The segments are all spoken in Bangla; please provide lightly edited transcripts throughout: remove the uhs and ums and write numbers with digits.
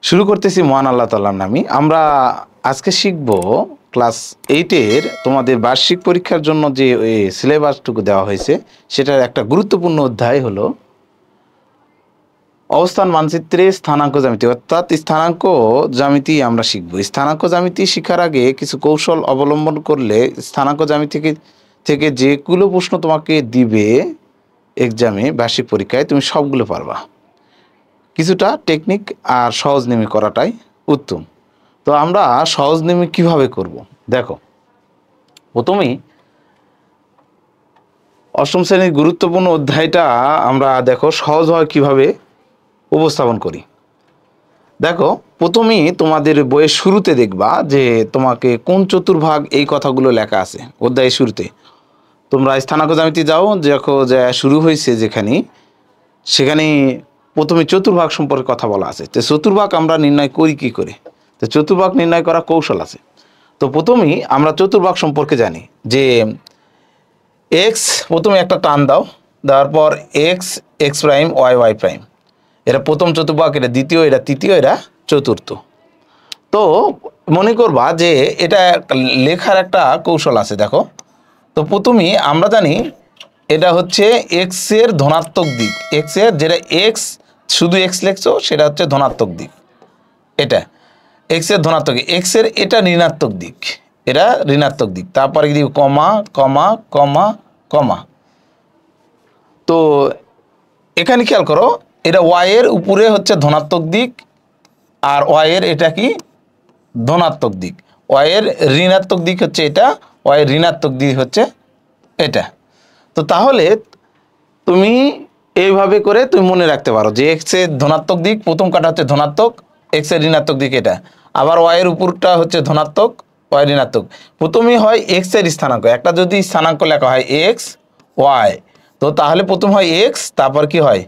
শুরু করতেছি মহান আল্লাহ তাআলার নামে। আমরা আজকে শিখব ক্লাস 8 এর তোমাদের বার্ষিক পরীক্ষার জন্য যে সিলেবাসটুকু দেওয়া হয়েছে সেটার একটা গুরুত্বপূর্ণ অধ্যায় হলো অবস্থান মানচিত্রে স্থানাঙ্ক জ্যামিতি, অর্থাৎ স্থানাঙ্ক জ্যামিতি আমরা শিখব। স্থানাঙ্ক জ্যামিতি শেখার আগে কিছু কৌশল অবলম্বন করলে স্থানাঙ্ক জ্যামিতি থেকে যেগুলো প্রশ্ন তোমাকে দিবে এক্সামে বার্ষিক পরীক্ষায় তুমি সবগুলো পারবা। কিছুটা টেকনিক আর সহজ নেমে করাটাই উত্তম। তো আমরা সহজ নেমে কিভাবে করব দেখো। প্রথমেই অষ্টম শ্রেণীর গুরুত্বপূর্ণ অধ্যায়টা আমরা দেখো সহজভাবে কিভাবে উপস্থাপন করি। দেখো প্রথমেই তোমাদের বইয়ের শুরুতে দেখবা যে তোমাকে কোন চতুর্ভাগ এই কথাগুলো লেখা আছে অধ্যায়ের শুরুতে। তোমরা স্থানাঙ্ক জ্যামিতি যাও, দেখো যে শুরু হয়েছে যেখানে সেখানে প্রথমে চতুর্ভাগ সম্পর্কে কথা বলা আছে। তো চতুর্ভাগ আমরা নির্ণয় করি কি করে? তো চতুর্ভাগ নির্ণয় করা কৌশল আছে। তো প্রথমেই আমরা চতুর্ভাগ সম্পর্কে জানি যে এক্স, প্রথমে একটা টান দাও, দেওয়ার পর X X prime Y Y prime, এটা প্রথম চতুর্ভাগ, এটা দ্বিতীয়, এটা তৃতীয়, এটা চতুর্থ। তো মনে করবা যে এটা লেখার একটা কৌশল আছে। দেখো তো প্রথমেই আমরা জানি এটা হচ্ছে এক্স এর ধনাত্মক দিক, এক্স এর যেটা এক্স শুধু এক্স লেখছো সেটা হচ্ছে ধনাত্মক দিক, এটা এক্স এর ধনাত্মক, এক্স এর এটা ঋণাত্মক দিক, এটা ঋণাত্মক দিক। তারপরে কি কমা কমা কমা কমা। তো এখানে খেয়াল করো এটা ওয়াই এর উপরে হচ্ছে ধনাত্মক দিক আর ওয়াই এর এটা কি ধনাত্মক দিক, ওয়াই এর ঋণাত্মক দিক হচ্ছে এটা, ওয়াই এর ঋণাত্মক দিক হচ্ছে এটা। তো তাহলে তুমি এইভাবে করে তুমি মনে রাখতে পারো যে এক্স এর ধনাত্মক দিক প্রথম কাটা হচ্ছে ধনাত্মক, এক্স এর ঋণাত্মক দিক এটা, আবার ওয়াই এর উপরটা হচ্ছে ধনাত্মক, ওয়াই ঋণাত্মক। প্রথমেই হয় এক্স এর স্থানাঙ্ক, একটা যদি স্থানাঙ্ক লেখা হয় এক্স ওয়াই, তো তাহলে প্রথম হয় এক্স, তারপর কি হয়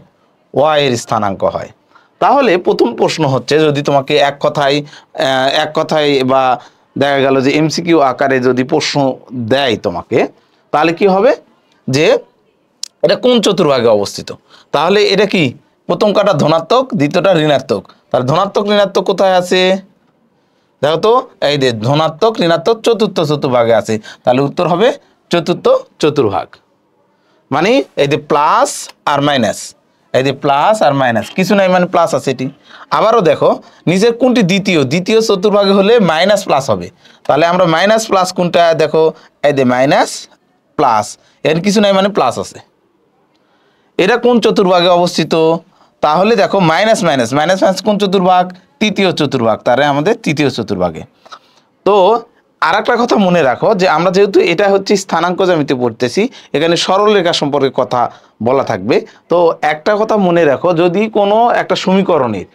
ওয়াই এর স্থানাঙ্ক হয়। তাহলে প্রথম প্রশ্ন হচ্ছে যদি তোমাকে এক কথায় বা দেখা গেল যে এমসিকিউ আকারে যদি প্রশ্ন দেয় তোমাকে, তাহলে কি হবে যে এটা কোন চতুর্ভাগে অবস্থিত। তাহলে এটা কি প্রথম কাটা ধনাত্মক, দ্বিতীয়টা ঋণাত্মক, তাহলে ধনাত্মক ঋণাত্মক কোথায় আছে দেখো তো, এই যে ধনাত্মক ঋণাত্মক চতুর্থ চতুর্ভাগে আছে, তাহলে উত্তর হবে চতুর্থ চতুর্ভাগ। মানে এই যে প্লাস আর মাইনাস, এই যে প্লাস আর মাইনাস কিছু নাই, মানে প্লাস আছে এটি। আবারও দেখো নিচের কোনটি দ্বিতীয় চতুর্ভাগে হলে মাইনাস প্লাস হবে, তাহলে আমরা মাইনাস প্লাস কোনটা দেখো, এই যে মাইনাস প্লাস, এর কিছু নাই মানে প্লাস আছে। এটা কোন চতুর্ভাগে অবস্থিত? তাহলে দেখো মাইনাস মাইনাস মাইনাস মাইনাস কোন চতুর্ভাগ? তৃতীয় চতুর্ভাগ, তাহলে আমাদের তৃতীয় চতুর্ভাগে। তো আর একটা কথা মনে রাখো যে আমরা যেহেতু এটা হচ্ছে স্থানাঙ্ক জ্যামিতি পড়তেছি, এখানে সরলরেখা সম্পর্কে কথা বলা থাকবে। তো একটা কথা মনে রাখো, যদি কোনো একটা সমীকরণের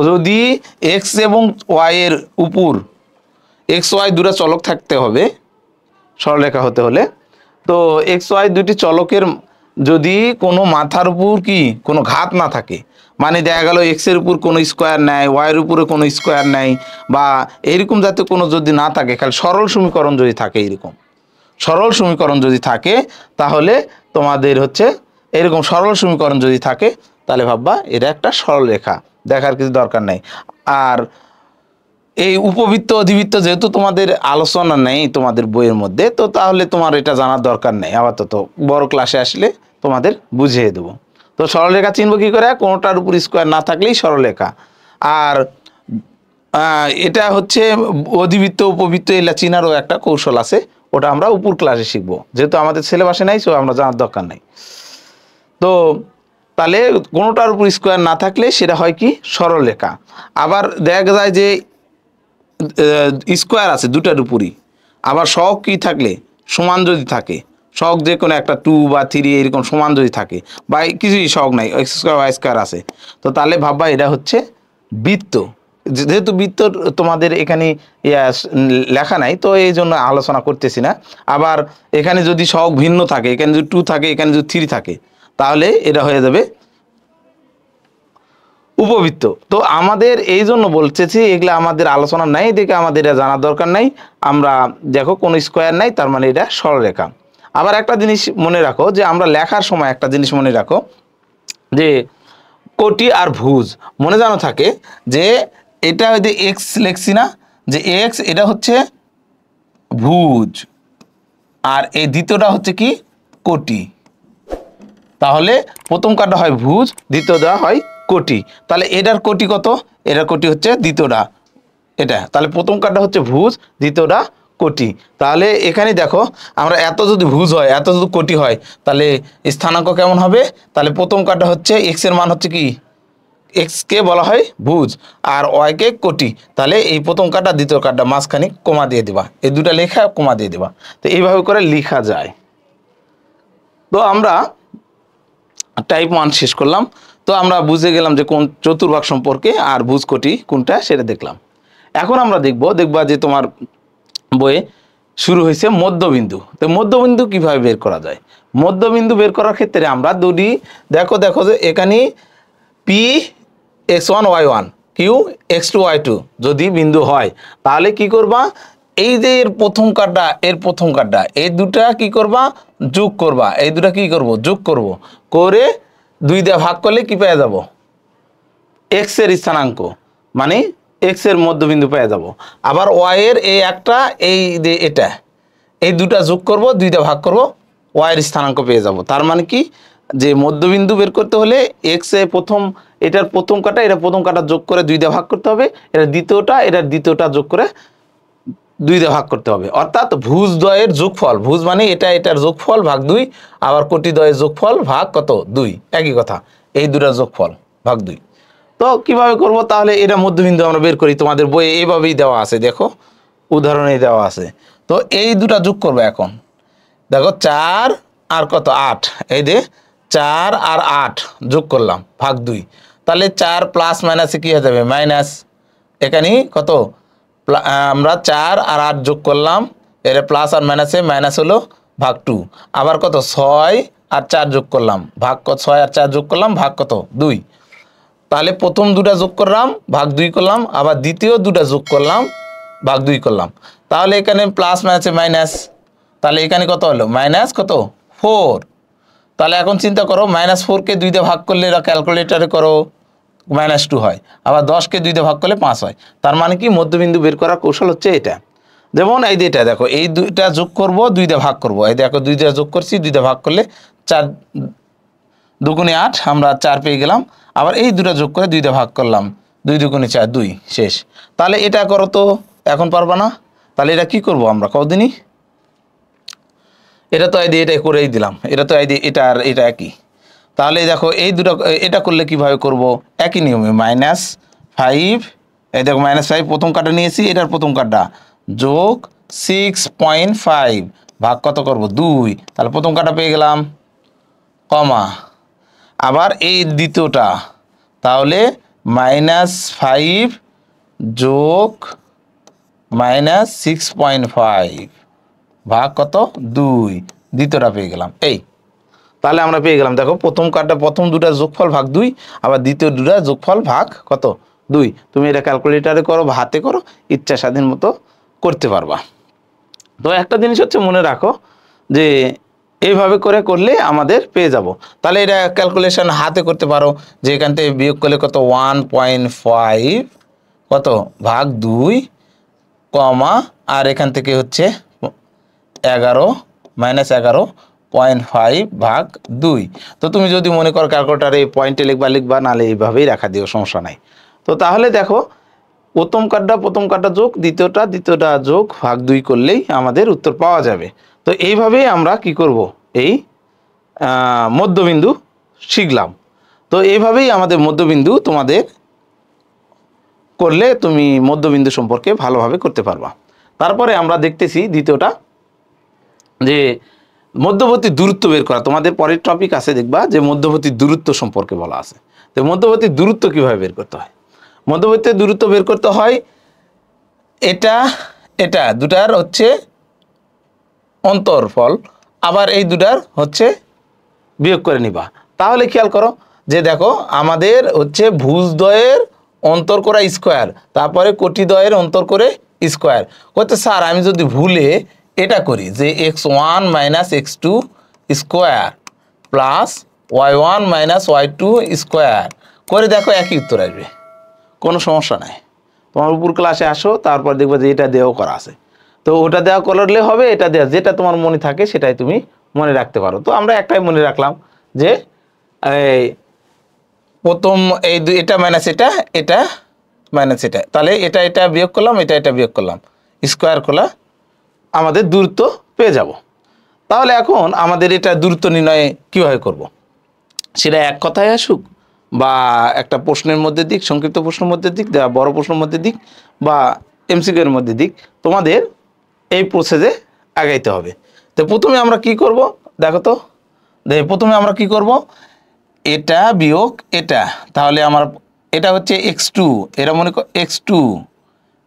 যদি এক্স এবং ওয়াই এর উপর এক্স ওয়াই দুটো চলক থাকতে হবে সরলরেখা হতে হলে, তো এক্স ওয়াই দুটি চলকের যদি কোনো মাথার উপর কি কোনো ঘাত না থাকে, মানে দেখা গেল এক্স এর উপর কোনো স্কোয়ার নেই, ওয়াইয়ের উপরে কোনো স্কোয়ার নেই, বা এইরকম জাতীয় কোনো যদি না থাকে, খালি সরল সমীকরণ যদি থাকে, এইরকম সরল সমীকরণ যদি থাকে, তাহলে তোমাদের হচ্ছে এরকম সরল সমীকরণ যদি থাকে তাহলে ভাববা এটা একটা সরল রেখা, দেখার কিছু দরকার নেই। আর এই উপবৃত্ত অধিবৃত্ত যেহেতু তোমাদের আলোচনা নেই তোমাদের বইয়ের মধ্যে, তো তাহলে তোমার এটা জানার দরকার নেই, আপাতত বড় ক্লাসে আসলে তোমাদের বুঝিয়ে দেবো। তো সরলরেখা চিনব কি করে? কোনোটার উপর স্কোয়ার না থাকলেই সরলরেখা। আর এটা হচ্ছে অধিবৃত্ত উপবৃত্ত, এলা চিনারও একটা কৌশল আছে, ওটা আমরা উপর ক্লাসে শিখবো, যেহেতু আমাদের সিলেবাসে নাই, সো আমরা জানার দরকার নাই। তো তাহলে কোনোটার উপর স্কোয়ার না থাকলে সেটা হয় কি সরলরেখা। আবার দেখা যায় যে স্কোয়ার আছে দুটার উপরই, আবার সহগ কি থাকলে সমান যদি থাকে, সহগ যে কোনো একটা 2 বা 3 এরকম সমান যদি থাকে, বা কিছুই সহগ নাই, এক্স স্কোয়ার ওয়াই স্কোয়ার আছে, তো তাহলে ভাববা এটা হচ্ছে বৃত্ত। যেহেতু বৃত্ত তোমাদের এখানে লেখা নাই, তো এই জন্য আলোচনা করতেছি না। আবার এখানে যদি সহগ ভিন্ন থাকে, এখানে যদি 2 থাকে, এখানে যদি 3 থাকে, তাহলে এটা হয়ে যাবে উপবৃত্ত। তো আমাদের এই জন্য বলতেছি এগুলা আমাদের আলোচনা নাই, দেখে আমাদের এটা জানার দরকার নাই। আমরা দেখো কোনো স্কোয়ার নাই, তার মানে এটা সরলরেখা। আবার একটা জিনিস মনে রাখো যে আমরা লেখার সময় একটা জিনিস মনে রাখো যে কোটি আর ভুজ মনে জানা থাকে যে এটা ওই যে এক্স লিখছি না, যে এক্স এটা হচ্ছে ভুজ, আর এই দ্বিতীয়টা হচ্ছে কি কোটি। তাহলে প্রথম কাটা হয় ভুজ, দ্বিতীয়টা হয় কোটি। তাহলে এটার কোটি কত? এটার কোটি হচ্ছে দ্বিতীয়টা এটা। তাহলে প্রথম কাটা হচ্ছে ভুজ, দ্বিতীয়টা কোটি। তাহলে এখানে দেখো আমরা এত যদি ভুজ হয়, এত যদি কোটি হয়, তাহলে স্থানাঙ্ক কেমন হবে? তাহলে প্রথম কাটা হচ্ছে এক্স এর মান হচ্ছে কি, এক্স কে বলা হয় ভুজ আর ওয়াই কে কোটি। তাহলে এই প্রথম কাটা দ্বিতীয় কাটা মাঝখানে কমা দিয়ে দেবা, এই দুটা লেখা কমা দিয়ে দেবা। তো এইভাবে করে লেখা যায়। তো আমরা টাইপ 1 শেষ করলাম। তো আমরা বুঝে গেলাম যে কোন চতুর্ভাগ সম্পর্কে আর ভুজ কোটি কোনটা সেটা দেখলাম। এখন আমরা দেখবা যে তোমার বইয়ে শুরু হয়েছে মধ্যবিন্দু। তো মধ্যবিন্দু কিভাবে বের করা যায়? মধ্যবিন্দু বের করার ক্ষেত্রে আমরা দুটি দেখো যে এখানে P x1 y1 Q x2 y2 যদি বিন্দু হয়, তাহলে কি করবা? এই যে এর প্রথম কাটা এই দুটা কি করবা? যোগ করবা। এই দুটা কি করব? যোগ করব, করে 2 দিয়ে ভাগ করলে কি পেয়ে যাব? x এর স্থানাঙ্ক, মানে x এর মধ্যবিন্দু পেয়ে যাব। আবার y এর এই একটা, এই যে এটা, এই দুটা যোগ করব, 2 দিয়ে ভাগ করব, y এর স্থানাঙ্ক পেয়ে যাব। তার মানে কি, যে মধ্যবিন্দু বের করতে হলে x এ প্রথম, এটার প্রথম কাটা এটা প্রথম কাটা যোগ করে 2 দিয়ে ভাগ করতে হবে, এটার দ্বিতীয়টা যোগ করে 2 দিয়ে ভাগ করতে হবে। অর্থাৎ ভুজ দ্বয়ের যোগফল, ভুজ মানে এটার যোগফল ভাগ 2, আবার কোটি দ্বয়ের যোগফল ভাগ কত? 2, একই কথা। এই দুটার যোগফল ভাগ 2। তো কিভাবে করব? তাহলে এটা মধ্যবিন্দু আমরা বের করি, তোমাদের বইয়ে এইভাবেই দেওয়া আছে, দেখো উদাহরণে দেওয়া আছে। তো এই দুটা যোগ করবে। এখন দেখো 4 আর কত 8, এই যে 4 আর 8 যোগ করলাম ভাগ 2, তাহলে 4 প্লাস মাইনাসে কি হয়ে যাবে? মাইনাস। এখানে কত? আমরা 4 আর 8 যোগ করলাম, এর প্লাস আর মাইনাসে মাইনাস হলো ভাগ 2। আবার কত? 6 আর 4 যোগ করলাম ভাগ কত? 6 আর 4 যোগ করলাম ভাগ কত? 2। তাহলে প্রথম দুটা যোগ করলাম ভাগ 2 করলাম, আবার দ্বিতীয় দুটা যোগ করলাম ভাগ 2 করলাম। তাহলে এখানে প্লাস মাইনাসে মাইনাস, তাহলে এখানে কত হলো? মাইনাস কত? 4। তাহলে এখন চিন্তা করো, -4 কে 2 দিয়ে ভাগ করলে, এরা ক্যালকুলেটারে করো, -2 হয়। আবার 10 কে 2 দিয়ে ভাগ করলে 5 হয়। তার মানে কি, মধ্যবিন্দু বের করার কৌশল হচ্ছে এটা। যেমন এই দুইটা দেখো, এই দুইটা যোগ করব, 2 দিয়ে ভাগ করব, এই দেখো 2 দিয়ে যোগ করছি, 2 দিয়ে ভাগ করলে 4 2 8, আমরা 4 পেয়ে গেলাম। আবার এই দুটা যোগ করে 2 দিয়ে ভাগ করলাম, 2 2 4, 2 শেষ। তাহলে এটা করো তো, এখন পারবা না? তাহলে এটা কি করব আমরা কদিনই? এটা তো এই দিয়ে এটাই করেই দিলাম, এটা তো এই দিয়ে এটা আর এটা একই। তাহলে দেখো এই দুটো, এটা করলে কিভাবে করব? একই নিয়মে -5, এই দেখো -5 প্রথম কাটা নিয়েছি, এটার প্রথম কাটা যোগ 6.5 ভাগ কত করব? 2। তাহলে প্রথম কাটা পেয়ে গেলাম, কমা। আবার এই দ্বিতীয়টা, তাহলে -5 যোগ -6.5 ভাগ কত? 2, দ্বিতীয়টা পেয়ে গেলাম। এই তাহলে আমরা পেয়ে গেলাম, দেখো প্রথম কাটা, প্রথম দুটা যোগফল ভাগ 2, আবার দ্বিতীয় দুটা যোগফল ভাগ কত? 2। তুমি এটা ক্যালকুলেটারে করো বা হাতে করো, ইচ্ছা স্বাধীন মতো করতে পারবা। তো একটা জিনিস হচ্ছে মনে রাখো, যে এইভাবে করলে আমাদের পেয়ে যাব। তাহলে এটা ক্যালকুলেশন হাতে করতে পারো, যে এখান থেকে বিয়োগ করলে কত? 1.5 কত ভাগ 2 কমা, আর এখান থেকে হচ্ছে 11 -11.5 ভাগ 2। তো তুমি যদি মনে করো ক্যালকুলেটারে পয়েন্টে লিখবা, নাহলে এইভাবেই রাখা দিও, সমস্যা নাই। তো তাহলে দেখো, প্রথম কাটা যোগ দ্বিতীয়টা যোগ ভাগ 2 করলেই আমাদের উত্তর পাওয়া যাবে। তো এইভাবেই আমরা কি করব? এই মধ্যবিন্দু শিখলাম। তো এইভাবেই আমাদের মধ্যবিন্দু তোমাদের করলে তুমি মধ্যবিন্দু সম্পর্কে ভালোভাবে করতে পারবা। তারপরে আমরা দেখতেছি দ্বিতীয়টা, যে মধ্যবর্তী দূরত্ব বের করা। তোমাদের পরের টপিক আছে, দেখবা যে মধ্যবর্তী দূরত্ব সম্পর্কে বলা আছে। তো মধ্যবর্তী দূরত্ব কিভাবে বের করতে হয়? মধ্যবর্তী দূরত্ব বের করতে হয়, এটা দুটার হচ্ছে অন্তরফল, আবার এই দুটার হচ্ছে বিয়োগ করে নিবা। তাহলে খেয়াল করো, যে দেখো আমাদের হচ্ছে ভুজদ্বয়ের অন্তর করা স্কোয়ার, তারপরে কোটিদ্বয়ের অন্তর করে স্কোয়ার করতে। স্যার আমি যদি ভুলে এটা করি, যে x1 - x2 square plus y1 - y2 square করে, দেখো একই উত্তর আসবে, কোনো সমস্যা নাই। তোমার উপর ক্লাসে আসো, তারপর দেখবে যে এটা দেওয়া করা আছে। তো ওটা দেওয়া করলে হবে, এটা দেওয়া, যেটা তোমার মনে থাকে সেটাই তুমি মনে রাখতে পারো। তো আমরা একটাই মনে রাখলাম যে এই প্রথম এই এটা মাইনাস এটা, এটা মাইনাস এটা, তাহলে এটা এটা বিয়োগ করলাম, এটা এটা বিয়োগ করলাম, স্কোয়ার করলে আমাদের দূরত্ব পেয়ে যাব। তাহলে এখন আমাদের এটা দূরত্ব নির্ণয় কীভাবে করব, সেটা এক কথায় আসুক বা একটা প্রশ্নের মধ্যে দিক, সংক্ষিপ্ত প্রশ্নের মধ্যে দিক, বড় প্রশ্নের মধ্যে দিক বা এমসিকিউ এর মধ্যে দিক, তোমাদের এই প্রসেসে আগাইতে হবে। তো প্রথমে আমরা কি করব দেখো তো, প্রথমে আমরা কি করব, এটা বিয়োগ এটা, তাহলে আমার এটা হচ্ছে x2, এরা মনে কর x2,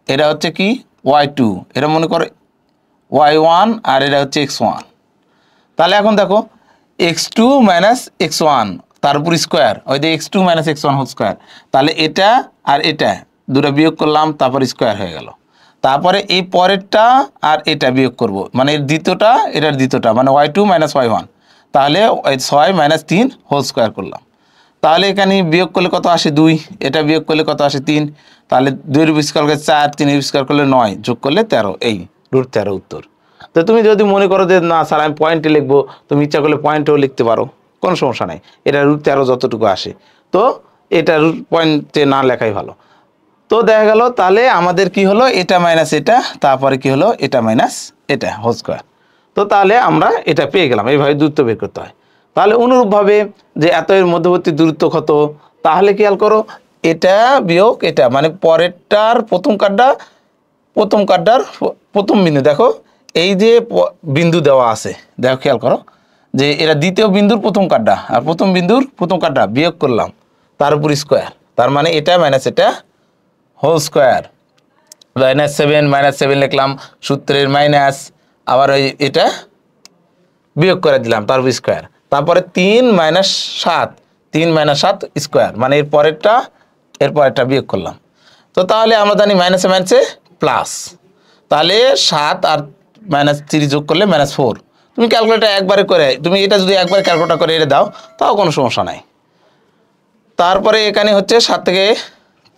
এটা হচ্ছে কি y2, এরা মনে করে y1, আর এটা হচ্ছে x1। তাহলে এখন দেখো x2 মাইনাস x1 তার উপর স্কোয়ার, ওই যে x2 minus x1 whole square, তাহলে এটা আর এটা দুটো বিয়োগ করলাম, তারপর স্কোয়ার হয়ে গেল। তারপরে এই পরেরটা আর এটা বিয়োগ করব, মানে এর দ্বিতীয়টা এটার দ্বিতীয়টা, মানে y2 মাইনাস y1, তাহলে 6 মাইনাস 3 হোল স্কোয়ার করলাম। তাহলে এখানে বিয়োগ করলে কত আসে 2, এটা বিয়োগ করলে কত আসে 3, তাহলে 2 স্কোয়ার করলে 4, 3 স্কোয়ার করলে 9, যোগ করলে 13, এই √13 উত্তর। তো তুমি যদি মনে করো যে না স্যার আমি পয়েন্টে লিখবো, তুমি ইচ্ছা করলে পয়েন্টেও লিখতে পারো, কোনো সমস্যা নাই। এটা √13 যতটুকু আসে, তো এটা পয়েন্টে না লেখাই ভালো। তো দেখা গেল তাহলে আমাদের কি হলো, এটা মাইনাস এটা, তারপরে কি হলো এটা মাইনাস এটা হোল স্কোয়ার। তো তাহলে আমরা এটা পেয়ে গেলাম, এইভাবে দূরত্ব বের করতে হয়। তাহলে অনুরূপভাবে যে এত এর মধ্যবর্তী দূরত্ব কত, তাহলে খেয়াল করো এটা বিয়োগ এটা, মানে পরেরটার প্রথম কার্ডটার প্রথম বিন্দু, দেখো এই যে বিন্দু দেওয়া আছে, দেখো খেয়াল করো যে এটা দ্বিতীয় বিন্দুর প্রথম কার্ডটা আর প্রথম বিন্দুর প্রথম কার্ডটা বিয়োগ করলাম, তার উপর স্কোয়ার, তার মানে এটা মাইনাস এটা হোল স্কোয়ার, -7 লিখলাম সূত্রের মাইনাস, আবার ওই এটা বিয়োগ করে দিলাম তার উপর স্কোয়ার, তারপরে 3 - 7 স্কোয়ার, মানে এর পরেরটা বিয়োগ করলাম। তো তাহলে আমরা জানি মাইনাসে মাইনাসে প্লাস, তাহলে 7 আর -3 যোগ করলে -4। তুমি ক্যালকুলেটার একবারে করে, তুমি এটা যদি একবারে ক্যালকুলেটার করে এটা দাও তাও কোনো সমস্যা নাই। তারপরে এখানে হচ্ছে 7 থেকে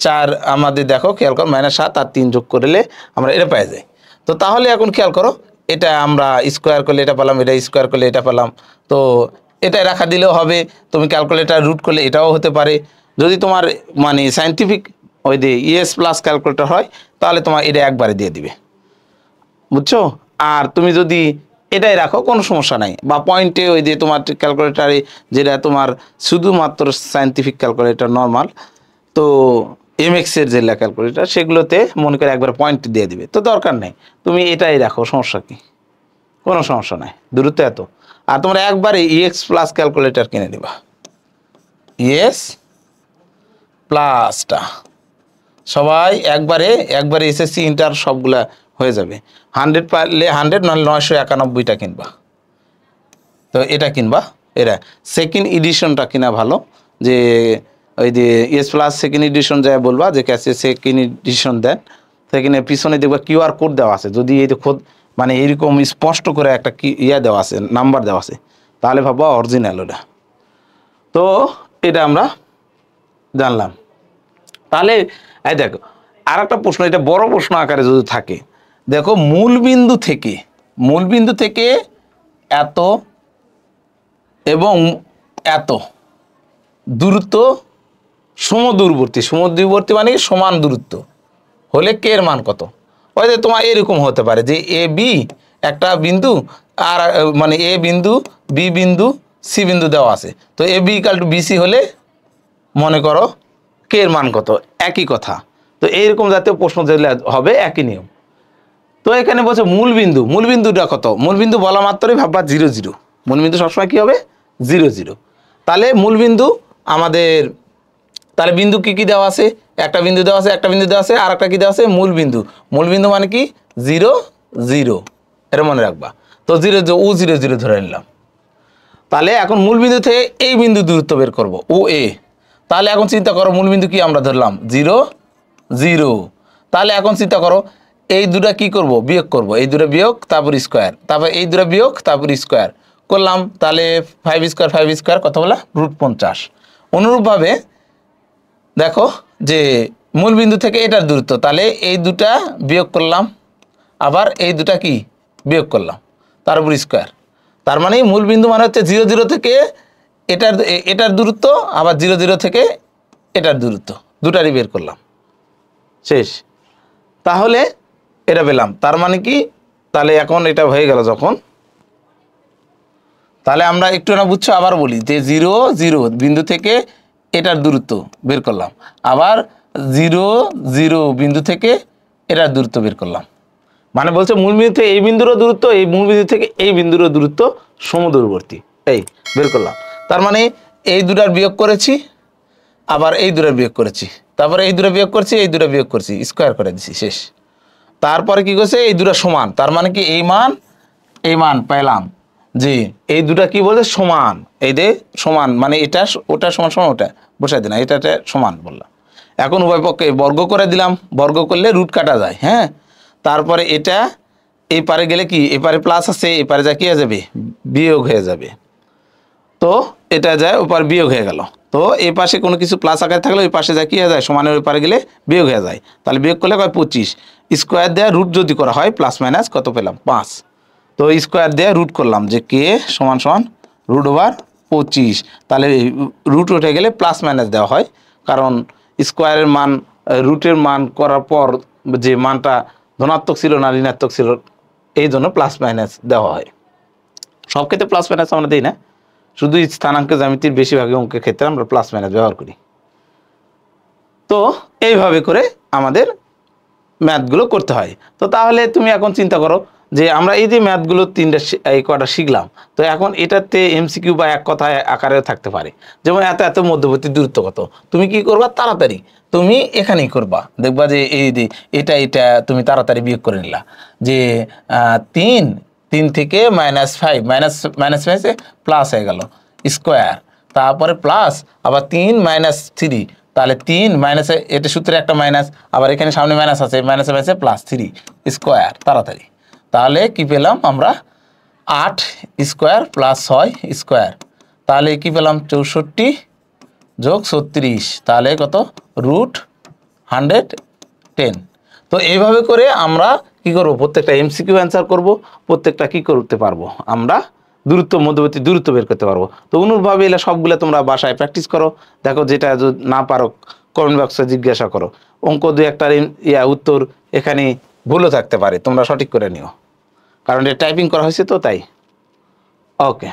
4 আমাদের দেখো খেয়াল করো -7 আর 3 যোগ করলে আমরা এটা পেয়ে যাই। তো তাহলে এখন খেয়াল করো এটা আমরা স্কোয়ার করলে এটা পেলাম, এটা স্কোয়ার করলে এটা পেলাম, তো এটা রাখা দিলেও হবে, তুমি ক্যালকুলেটার রুট করলে এটাও হতে পারে। যদি তোমার মানে সায়েন্টিফিক ওই যে ES প্লাস ক্যালকুলেটর হয় তাহলে তোমার এটা একবারে দিয়ে দিবে, বুঝছো। আর তুমি যদি এটাই রাখো কোনো সমস্যা নাই, বা পয়েন্টে ওই যে তোমার ক্যালকুলেটারে যেটা তোমার শুধুমাত্র সায়েন্টিফিক ক্যালকুলেটর নর্মাল, তো MX এর যে ক্যালকুলেটর সেগুলোতে মনে করে একবার পয়েন্ট দিয়ে দিবে, তো দরকার নেই, তুমি এটাই রাখো, সমস্যা কি, কোনো সমস্যা নাই, দূরত্ব এত। আর তোমরা একবারে EX প্লাস ক্যালকুলেটর কিনে নিবা, ES প্লাসটা সবাই একবারে SSC ইন্টার সবগুলা হয়ে যাবে, 100 পারলে 100, নাহলে 991টা কিনবা। তো এটা কিনবা, এটা সেকেন্ড এডিশনটা কিনা ভালো, যে ওই যে ES প্লাস সেকেন্ড এডিশন যায় বলবা যে ক্যাশে সেকেন্ড এডিশন দেন, সেখানে পিছনে দেখবা QR কোড দেওয়া আছে, যদি এই খোদ মানে এইরকম স্পষ্ট করে একটা দেওয়া আছে, নাম্বার দেওয়া আছে, তাহলে ভাববা অরিজিনাল ওটা। তো এটা আমরা জানলাম। তাহলে এই দেখো আর একটা প্রশ্ন, এটা বড় প্রশ্ন আকারে যদি থাকে, দেখো মূলবিন্দু থেকে এত এবং এত দূরত্ব সমদূরবর্তী মানে সমান দূরত্ব হলে কে এর মান কত। ওই যে তোমার এরকম হতে পারে যে AB একটা বিন্দু, আর মানে A বিন্দু, B বিন্দু, C বিন্দু দেওয়া আছে, তো AB = BC হলে মনে করো কে এর মান কত, একই কথা। তো এইরকম জাতীয় প্রশ্ন যেগুলো হবে একই নিয়ম। তো এখানে বলছে মূলবিন্দুটা কত, মূলবিন্দু বলা মাত্রই ভাববা 0 0, মূলবিন্দু সবসময় কি হবে 0 0। তাহলে মূলবিন্দু আমাদের, তাহলে বিন্দু কি দেওয়া আছে, একটা বিন্দু দেওয়া আছে, আর একটা কি দেওয়া আছে মূলবিন্দু মানে কি 0 0, এটা মনে রাখবা। তো 0 0 0 ধরে নিলাম। তাহলে এখন মূলবিন্দু থেকে এই বিন্দু দূরত্ব বের করব OA। তাহলে এখন চিন্তা করো মূলবিন্দু কি আমরা ধরলাম 0 0, তাহলে এখন চিন্তা করো এই দুটা কি করব, বিয়োগ করব, এই দুটো বিয়োগ তারপর স্কোয়ার, তারপর এই দুটো বিয়োগ তারপর স্কোয়ার করলাম, তাহলে 5 স্কোয়ার কত বলা √50। অনুরূপভাবে দেখো যে মূল বিন্দু থেকে এটার দূরত্ব, তাহলে এই দুটা বিয়োগ করলাম, আবার এই দুটা কি বিয়োগ করলাম, তার উপর স্কোয়ার। তার মানে মূল বিন্দু মানে হচ্ছে 0 0 থেকে এটার দূরত্ব, আবার 0 0 থেকে এটার দূরত্ব, দুটারই বের করলাম, শেষ। তাহলে এটা পেলাম। তার মানে কি, তাহলে এখন এটা হয়ে গেল যখন, তাহলে আমরা একটু না বুঝছো আবার বলি যে 0 0 বিন্দু থেকে এটার দূরত্ব বের করলাম, আবার 0 0 বিন্দু থেকে এটার দূরত্ব বের করলাম। মানে বলছে মূল বিন্দু থেকে এই বিন্দুরও দূরত্ব, এই মূল বিন্দু থেকে এই বিন্দুরও দূরত্ব সমদূরবর্তী, এই বের করলাম। তার মানে এই দুটার বিয়োগ করেছি, আবার এই দুটার বিয়োগ করেছি, তারপরে এই দুটো বিয়োগ করছি, এই দুটো বিয়োগ করছি, স্কোয়ার করে দিছি, শেষ। তারপরে কি করছে, এই দুটো সমান, তার মানে কি এই মান পেলাম যে এই দুটা কি বলছে সমান, এই যে সমান মানে এটা ওটা সমান সমান ওটা বসাই দিলাম, এটা সমান বললাম। এখন উভয় পক্ষে বর্গ করে দিলাম, বর্গ করলে রুট কাটা যায়, হ্যাঁ। তারপরে এটা এই পারে গেলে কি, এপারে প্লাস আছে, এপারে যা কি হয়ে যাবে, বিয়োগ হয়ে যাবে। তো এটা যায় ওপার বিয়োগ হয়ে গেল। তো এই পাশে কোনো কিছু প্লাস আকারে থাকলে ওই পাশে যা কি হয়ে যায়, সমানের ওই পারে গেলে বিয়োগ হয়ে যায়। তাহলে বিয়োগ করলে হয় 25, স্কোয়ার দেওয়া রুট যদি করা হয় প্লাস মাইনাস কত পেলাম, 5। তো স্কোয়ার দিয়ে রুট করলাম যে কে সমান সমান √25। তাহলে রুট উঠে গেলে প্লাস মাইনাস দেওয়া হয়, কারণ স্কোয়ারের মান রুটের মান করার পর যে মানটা ধনাত্মক ছিল না ঋণাত্মক ছিল, এই জন্য প্লাস মাইনাস দেওয়া হয়। সব ক্ষেত্রে প্লাস মাইনাস আমরা দিই না, শুধু স্থানাঙ্ক জ্যামিতির বেশিরভাগই অঙ্কের ক্ষেত্রে আমরা প্লাস মাইনাস ব্যবহার করি। তো এইভাবে করে আমাদের ম্যাথগুলো করতে হয়। তো তাহলে তুমি এখন চিন্তা করো যে আমরা এই যে ম্যাথগুলো এই কটা শিখলাম, তো এখন এটাতে এমসিকিউ বা এক কথায় আকারে থাকতে পারে, যেমন এত এত মধ্যবর্তী দূরত্ব কত, তুমি কি করবা, তাড়াতাড়ি তুমি এখানেই করবা, দেখবা যে এই যে এটা তুমি তাড়াতাড়ি বিয়োগ করে নিলা যে 3 থেকে -5 মাইনাস প্লাস হয়ে গেল স্কোয়ার, তারপরে প্লাস আবার 3 - 3, তাহলে 3 মাইনাসে এটা সূত্রে একটা মাইনাস, আবার এখানে সামনে মাইনাস আছে, মাইনাসে মাইনাসে +3 স্কোয়ার, তাড়াতাড়ি। তাহলে কি পেলাম আমরা, 8 স্কোয়ার প্লাস 6 স্কোয়ার, তাহলে কি পেলাম 64 যোগ 36, তাহলে কত, √110। তো এইভাবে করে আমরা কি করব, প্রত্যেকটা এমসিকিউ অ্যান্সার করব, প্রত্যেকটা কি করতে পারবো, আমরা মধ্যবর্তী দূরত্ব বের করতে পারবো। তো অনুরূপভাবে এগুলো সবগুলো তোমরা বাসায় প্র্যাকটিস করো, দেখো যেটা যদি না পারো কমেন্ট বক্সে জিজ্ঞাসা করো। অঙ্ক 2-1টার উত্তর এখানে ভুলও থাকতে পারে, তোমরা সঠিক করে নিও, কারণ এটা টাইপিং করা হয়েছে তো তাই। ওকে,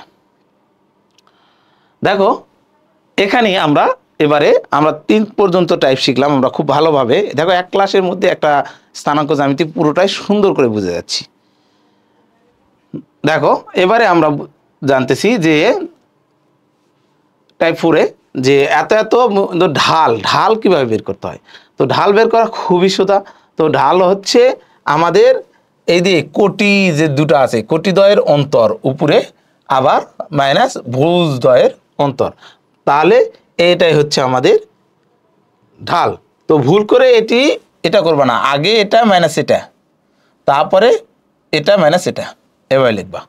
দেখো এখানে এবারে আমরা 3 পর্যন্ত টাইপ শিখলাম আমরা খুব ভালোভাবে। দেখো এক ক্লাসের মধ্যে একটা স্থানাঙ্ক জ্যামিতি পুরোটাই সুন্দর করে বুঝে যাচ্ছি। দেখো এবারে আমরা জানতেছি যে টাইপ 4-এ যে এত ঢাল কিভাবে বের করতে হয়। তো ঢাল বের করা খুবই সোজা। তো ঢাল হচ্ছে আমাদের এই যে কোটি যে দুটো আছে, কোটিদ্বয়ের অন্তর উপরে, আবার মাইনাস ভুজদ্বয়ের অন্তর, তাহলে এটাই হচ্ছে আমাদের ঢাল। তো ভুল করে এটা করবা না, আগে এটা মাইনাস এটা, তারপরে এটা মাইনাস এটা, এভাবে লিখবা।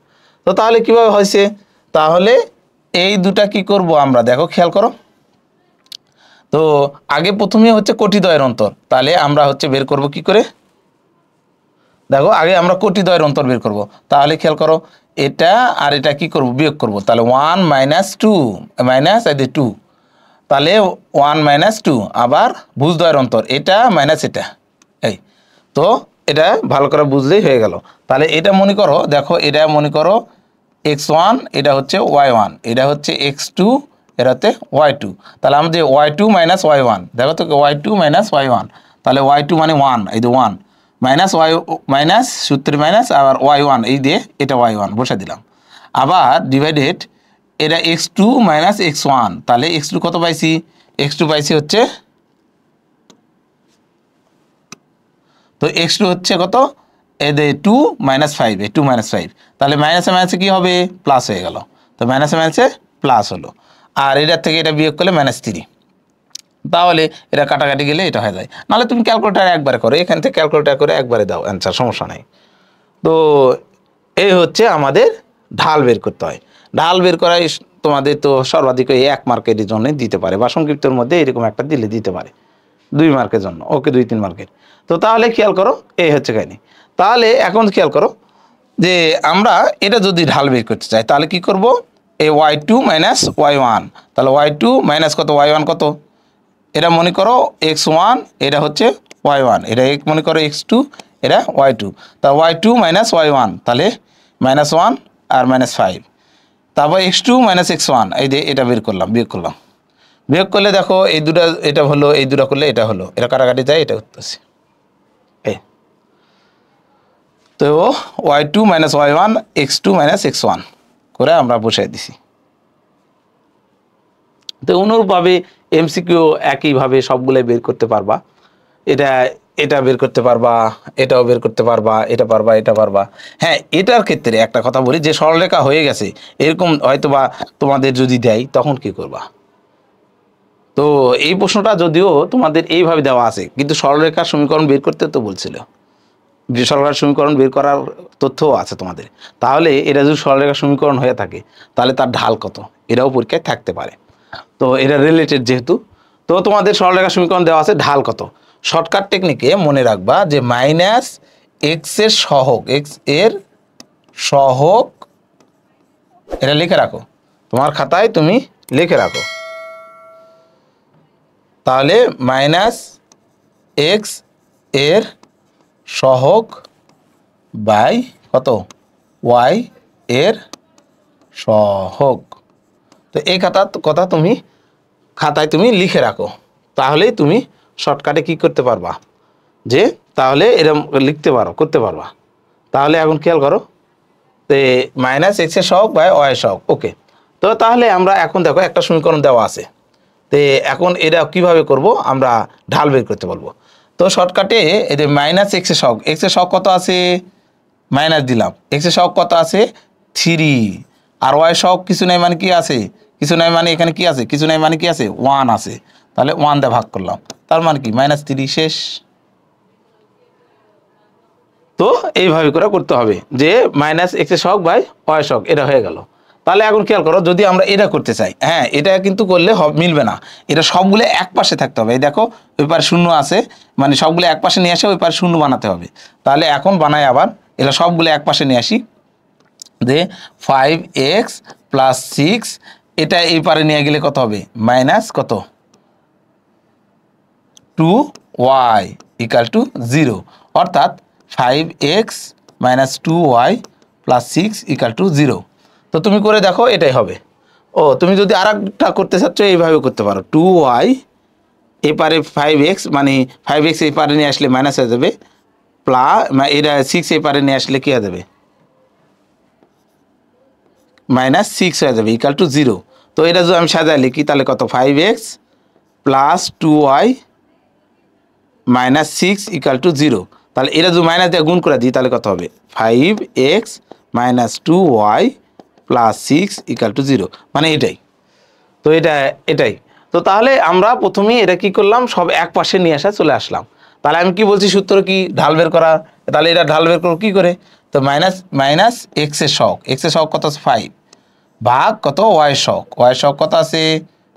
তো তাহলে কিভাবে হয়েছে, তাহলে এই দুটা কি করব আমরা, দেখো খেয়াল করো। তো আগে প্রথমে হচ্ছে কোটিদ্বয়ের অন্তর, তাহলে আমরা হচ্ছে বের করব কি করে, দেখো আগে আমরা কোটিদ্বয়ের অন্তর বের করব। তাহলে খেয়াল করো, এটা আর এটা কি করব, বিয়োগ করব। তাহলে 1 - 2 মাইনাস 2, তাহলে 1 - 2, আবার ভুজদ্বয়ের অন্তর এটা মাইনাস এটা, এই। তো এটা ভালো করে বুঝলেই হয়ে গেল। তাহলে এটা মনে করো, দেখো এটা মনে করো x1, এটা হচ্ছে y1, এটা হচ্ছে x2, এটা হচ্ছে y2। তাহলে আমাদের y2 - y1, দেখো তো y2 - y1, তাহলে y2 মানে 1, এই যে 1 মাইনাস সূত্রে মাইনাস, আবার y1 এই দিয়ে এটা y1 বসে দিলাম, আবার ডিভাইডেড এটা x2 - x1, তাহলে x2 কত পাইছি, x2 পাইছি হচ্ছে, তো x2 হচ্ছে কত, এই যে 2 - 5, 2 - 5, তাহলে মাইনাসে মাইনাসে কি হবে, প্লাস হয়ে গেল। তো মাইনাসে মাইনাসে প্লাস হলো, আর এটার থেকে এটা বিয়োগ করলে -3, তাহলে এটা কাটাকাটি গেলে এটা হয়ে যায়। নাহলে তুমি ক্যালকুলেটার একবারে করো, এখান থেকে ক্যালকুলেটার করে একবারে দাও অ্যান্সার, সমস্যা নেই। তো এই হচ্ছে আমাদের ঢাল বের করতে হয়। ঢাল বের করাই তোমাদের তো সর্বাধিক 1 মার্কের জন্য দিতে পারে, বা সংক্ষিপ্তের মধ্যে এরকম একটা দিতে পারে। 2 মার্কের জন্য, ওকে 2-3 মার্কের। তো তাহলে খেয়াল করো এই হচ্ছে কাহিনী। তাহলে এখন খেয়াল করো যে আমরা এটা যদি ঢাল বের করতে চাই তাহলে কি করব, এই y2 মাইনাস y1, তাহলে y2 মাইনাস কত y1 কত, এটা মনে করো x1, এটা হচ্ছে y1, এটা মনে করো x2, এটা y2, তা y2 মাইনাস y1 তাহলে -1 আর -5, তারপর x2 মাইনাস x1, এই যে এটা বের করলাম, বিয়োগ করলাম, বিয়োগ করলে দেখো এই দুটা এটা হলো, এই দুটা করলে এটা হলো, এটা কাটাকাটি যায়, এটা উঠতেছে এই। তো y2 minus y1 x2 minus x1 করে আমরা বসাই দিছি। তো অনুরূপভাবে এমসিকিউ একইভাবে সবগুলোই বের করতে পারবা, এটা বের করতে পারবা, এটাও বের করতে পারবা, এটা পারবা, এটা পারবা। হ্যাঁ, এটার ক্ষেত্রে একটা কথা বলি যে সরলরেখা হয়ে গেছে এরকম হয়তো বা তোমাদের যদি দেয় তখন কি করবা। তো এই প্রশ্নটা যদিও তোমাদের এইভাবে দেওয়া আছে, কিন্তু সরলরেখার সমীকরণ বের করতে তো বলছিল, যে সরলরেখার সমীকরণ বের করার তথ্যও আছে তোমাদের। তাহলে এটা যদি সরলরেখার সমীকরণ হয়ে থাকে তাহলে তার ঢাল কত, এটাও পরীক্ষায় থাকতে পারে। তো এটা রিলেটেড যেহেতু, তো তোমাদের সরলরেখার সমীকরণ দেওয়া আছে, ঢাল কত। শর্টকাট টেকনিকে মনে রাখবা যে মাইনাস এক্স এর সহগ, এক্স এর সহগ, এটা লিখে রাখো, তোমার খাতায় তুমি লিখে রাখো। তাহলে মাইনাস এক্স এর সহগ বাই কত, ওয়াই এর সহগ। তো এই কথা তুমি খাতায় তুমি লিখে রাখো, তাহলেই তুমি শর্টকাটে কি করতে পারবা, যে তাহলে এরকম লিখতে পারো, করতে পারবা। তাহলে এখন খেয়াল করো, তো মাইনাস এক্স এর সহগ বাই ওয়াই এর সহগ, ওকে। তো তাহলে আমরা এখন দেখো একটা সমীকরণ দেওয়া আছে, তো এখন এটা কিভাবে করব, আমরা ঢাল বের করতে বলবো। তো শর্টকাটে এই যে মাইনাস এক্স এর সহগ, এক্স এর সহগ কত আছে, মাইনাস দিলাম, এক্স এর সহগ কত আছে 3, আর ওয়াই সহগ কিছু নাই মানে কি আছে, কিছু নাই মানে এখানে কি আছে, কিছু নাই মানে কি আছে 1 আছে, তাহলে 1 দিয়ে ভাগ করলাম, তার মানে কি -3 শেষ। তো এইভাবে করে করতে হবে যে মাইনাস এক্স এর সহগ বাই ওয়াই সহগ, এটা হয়ে গেল। তাহলে এখন খেয়াল করো, যদি আমরা এটা করতে চাই, হ্যাঁ এটা কিন্তু করলে মিলবে না, এটা সবগুলো এক পাশে থাকতে হবে। এই দেখো ওই পারে শূন্য আছে, মানে সবগুলো এক পাশে নিয়ে আসে ওই পারে শূন্য বানাতে হবে। তাহলে এখন বানাই আবার, এটা সবগুলো এক পাশে নিয়ে আসি, যে 5x প্লাস 6, এটা এই পারে নিয়ে গেলে কত হবে, মাইনাস কত 2y ইকাল টু 0, অর্থাৎ 5x minus 2y plus 6 equal to 0। তো তুমি করে দেখো, এটাই হবে। ও তুমি যদি আর একটা করতে চাচ্ছ এইভাবে করতে পারো, 2y এপারে 5x, মানে 5x এই পারে নিয়ে আসলে মাইনাস হয়ে যাবে, প্লাস এটা 6 এই পারে নিয়ে আসলে কি হয়ে যাবে, -6 হয়ে যাবে, ইকাল টু 0। তো এটা যদি আমি সাজায় লিখি তাহলে কত, 5x plus 2y -6 equal to 0। তাহলে এটা যদি মাইনাস দিয়ে গুণ করে দিই তাহলে কত হবে, 5x minus 2y plus 6 equal to 0, মানে এটাই। তো এটাই। তো তাহলে আমরা প্রথমেই এটা কি করলাম, সব এক পাশে নিয়ে আসা চলে আসলাম। তাহলে আমি কি বলছি, সূত্র কি, ঢাল বের করা। তাহলে এটা ঢাল বের করবো কি করে, তো মাইনাস এক্স এর সহগ, এক্স এর সহগ কত আছে 5, ভাগ কত ওয়াই সহগ, ওয়াই সহগ কত আছে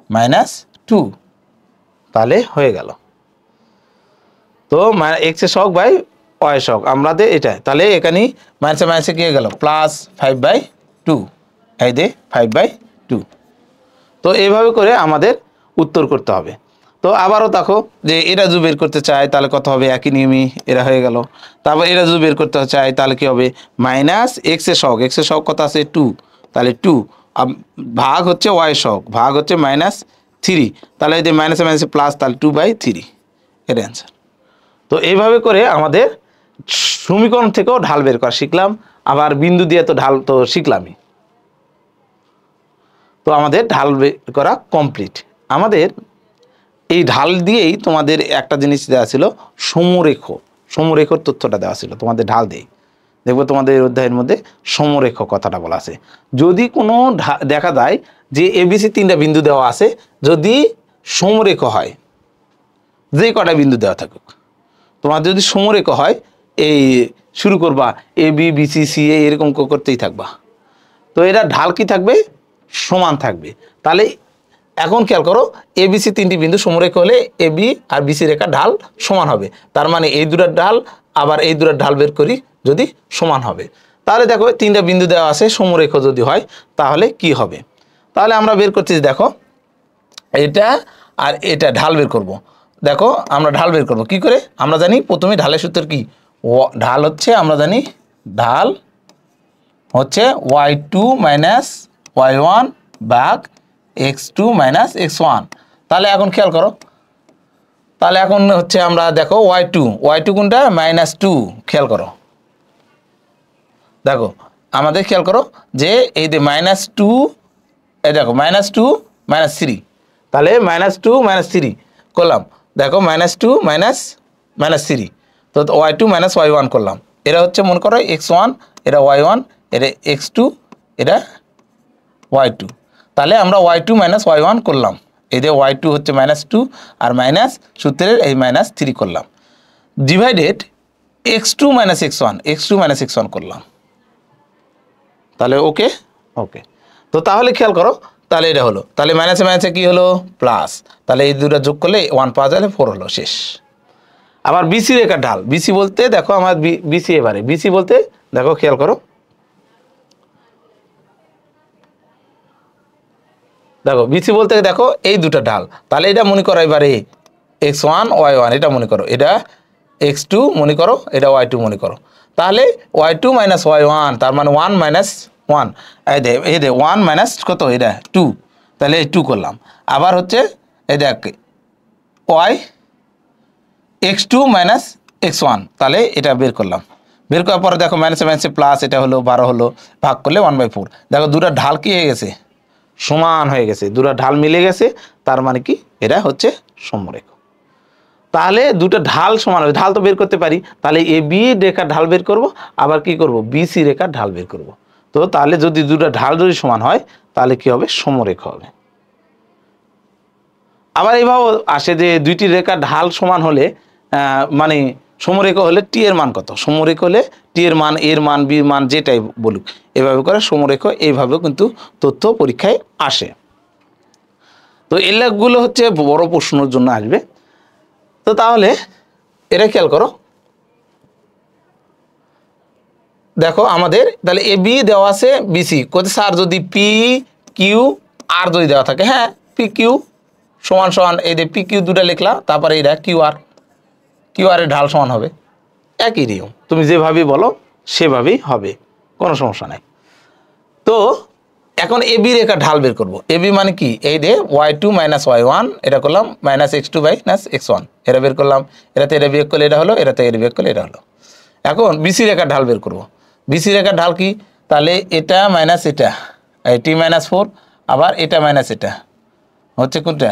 -2, তাহলে হয়ে গেল। তো এক্স এর সহগ বাই ওয়াই সহগ আমাদের এটা, তাহলে এখানে মাইনাসে মাইনাসে কি হয়ে গেল, প্লাস 5/2, এই দে 5/2। তো এইভাবে করে আমাদের উত্তর করতে হবে। তো আবারও দেখো যে এটা যদি বের করতে চাই তাহলে কত হবে, একই নিয়মই এটা হয়ে গেল। তারপর এটা যদি বের করতে চাই তাহলে কি হবে, মাইনাস এক্স এর সহগ, এক্স এর সহগ কত আছে 2, তাহলে 2 ভাগ হচ্ছে ওয়াই সহগ, ভাগ হচ্ছে -3, তাহলে এই যে মাইনাসে মাইনাসে প্লাস, তাহলে 2/3, এর অ্যান্সার। তো এইভাবে করে আমাদের সমীকরণ থেকেও ঢাল বের করা শিখলাম, আবার বিন্দু দিয়ে তো ঢাল তো শিখলামই। তো আমাদের ঢাল বের করা কমপ্লিট। আমাদের এই ঢাল দিয়েই তোমাদের একটা জিনিস দেওয়া ছিল, সমরেখর তথ্যটা দেওয়া ছিল তোমাদের ঢাল দিয়ে। দেখবো তোমাদের অধ্যায়ের মধ্যে সমরেখ কথাটা বলা আছে। যদি কোনো দেখা যায় যে এবিসি 3টা বিন্দু দেওয়া আছে, যদি সমরেখ হয়, যে কটা বিন্দু দেওয়া থাকুক, তোমার যদি সমরেখ হয়, এই শুরু করবা A B B C C এ এরকম করতেই থাকবা। তো এটা ঢাল কি থাকবে, সমান থাকবে। তাহলে এখন খেয়াল করো এবিসি তিনটি বিন্দু সমরেখ হলে এবি আর বিসি রেখার ঢাল সমান হবে, তার মানে এই দুটার ঢাল আবার এই দুটার ঢাল বের করি যদি সমান হবে, তাহলে দেখো তিনটা বিন্দু দেওয়া আছে সমরেখ যদি হয় তাহলে কি হবে। তাহলে আমরা বের করতেছি, দেখো এটা আর এটা ঢাল বের করব। দেখো আমরা ঢাল বের করব কি করে, আমরা জানি প্রথমে ঢালের সূত্র কি, ঢাল হচ্ছে আমরা জানি ঢাল হচ্ছে y2 মাইনাস y1 ভাগ x2 মাইনাস x1। তাহলে এখন খেয়াল করো, তাহলে এখন হচ্ছে আমরা দেখো y2 কোনটা -2, খেয়াল করো, দেখো আমাদের খেয়াল করো যে এই যে -2, এই দেখো -2 -3, তাহলে -2 -3 করলাম, দেখো -2 -3, তো y2 মাইনাস y1 করলাম, এরা হচ্ছে মনে করো x1, এটা y1, এটা x2, এটা y2, তাহলে আমরা y2 মাইনাস y1 করলাম, এই যে y2 হচ্ছে -2 আর মাইনাস সূত্রের এই -3 করলাম, ডিভাইডেড x2 মাইনাস x1 করলাম, তাহলে ওকে ওকে। তো তাহলে খেয়াল করো, তাহলে এটা হলো, তাহলে মাইনাসে মাইনাসে কি হলো প্লাস, তাহলে এই দুটো যোগ করলে 1 পাওয়া যাবে, 4 হলো, শেষ। আবার বিসি রেখার ঢাল, বিসি বলতে দেখো আমার বিসি, এবারে বিসি বলতে দেখো খেয়াল করো, দেখো বিসি বলতে দেখো এই দুটো ঢাল, তাহলে এটা মনে করো এবারে x1 y1, এটা মনে করো, এটা x2 মনে করো, এটা y2 মনে করো, তাহলে y2 মাইনাস y1 তার মানে 1 মাইনাস 1, এই দে 1 মাইনাস কত, এটা 2, তাহলে এই 2 করলাম, আবার হচ্ছে এই দেখ y x2 মাইনাস x1, তাহলে এটা বের করলাম, বের করার পরে দেখো মাইনাসে মাইনাসে প্লাস, এটা হলো 12 হলো, ভাগ করলে 1/4, দেখো দুটো ঢাল কি হয়ে গেছে, সমান হয়ে গেছে, দুটো ঢাল মিলে গেছে, তার মানে কি এটা হচ্ছে সমরেখ। তাহলে দুটো ঢাল সমান হবে, ঢাল তো বের করতে পারি, তাহলে এ বি রেখার ঢাল বের করব, আবার কি করব বিসি রেখার ঢাল বের করব। তো তাহলে যদি দুটো ঢাল যদি সমান হয় তাহলে কি হবে, সমরেখ হবে। আবার এইভাবে আসে যে দুইটি রেখার ঢাল সমান হলে মানে সমরেখ হলে টি এর মান কত, সমরেখ হলে টি এর মান, এর মান, বির মান যেটাই বলুক, এভাবে করে সমরেখ এইভাবেও কিন্তু তথ্য পরীক্ষায় আসে। তো এই লেখগুলো হচ্ছে বড় প্রশ্নের জন্য আসবে। তো তাহলে এটা খেয়াল করো, দেখো আমাদের তাহলে এ বি দেওয়া আছে, বিসি কোথায় স্যার যদি পি কিউ আর যদি দেওয়া থাকে, হ্যাঁ পি কিউ সমান সমান এই যে পি কিউ দুটা লিখলা, তারপরে এটা কিউ আর এর ঢাল সমান হবে, একই নিয়ম, তুমি যেভাবেই বলো সেভাবেই হবে, কোনো সমস্যা নাই। তো এখন এ বি রেখার ঢাল বের করবো, এ বি মানে কি, এই যে y2 মাইনাস y1 এটা করলাম -x2 মাইনাস x1, এটা বের করলাম, এটাতে এটা বিয়োগ করলে এটা হলো, এটাতে এটা বিয়োগ করলে এটা হলো। এখন বিসি রেখার ঢাল বের করব, বিসি রেখার ঢাল কি, তাহলে এটা মাইনাস এটা, এই টি -4, আবার এটা মাইনাস এটা হচ্ছে কোনটা,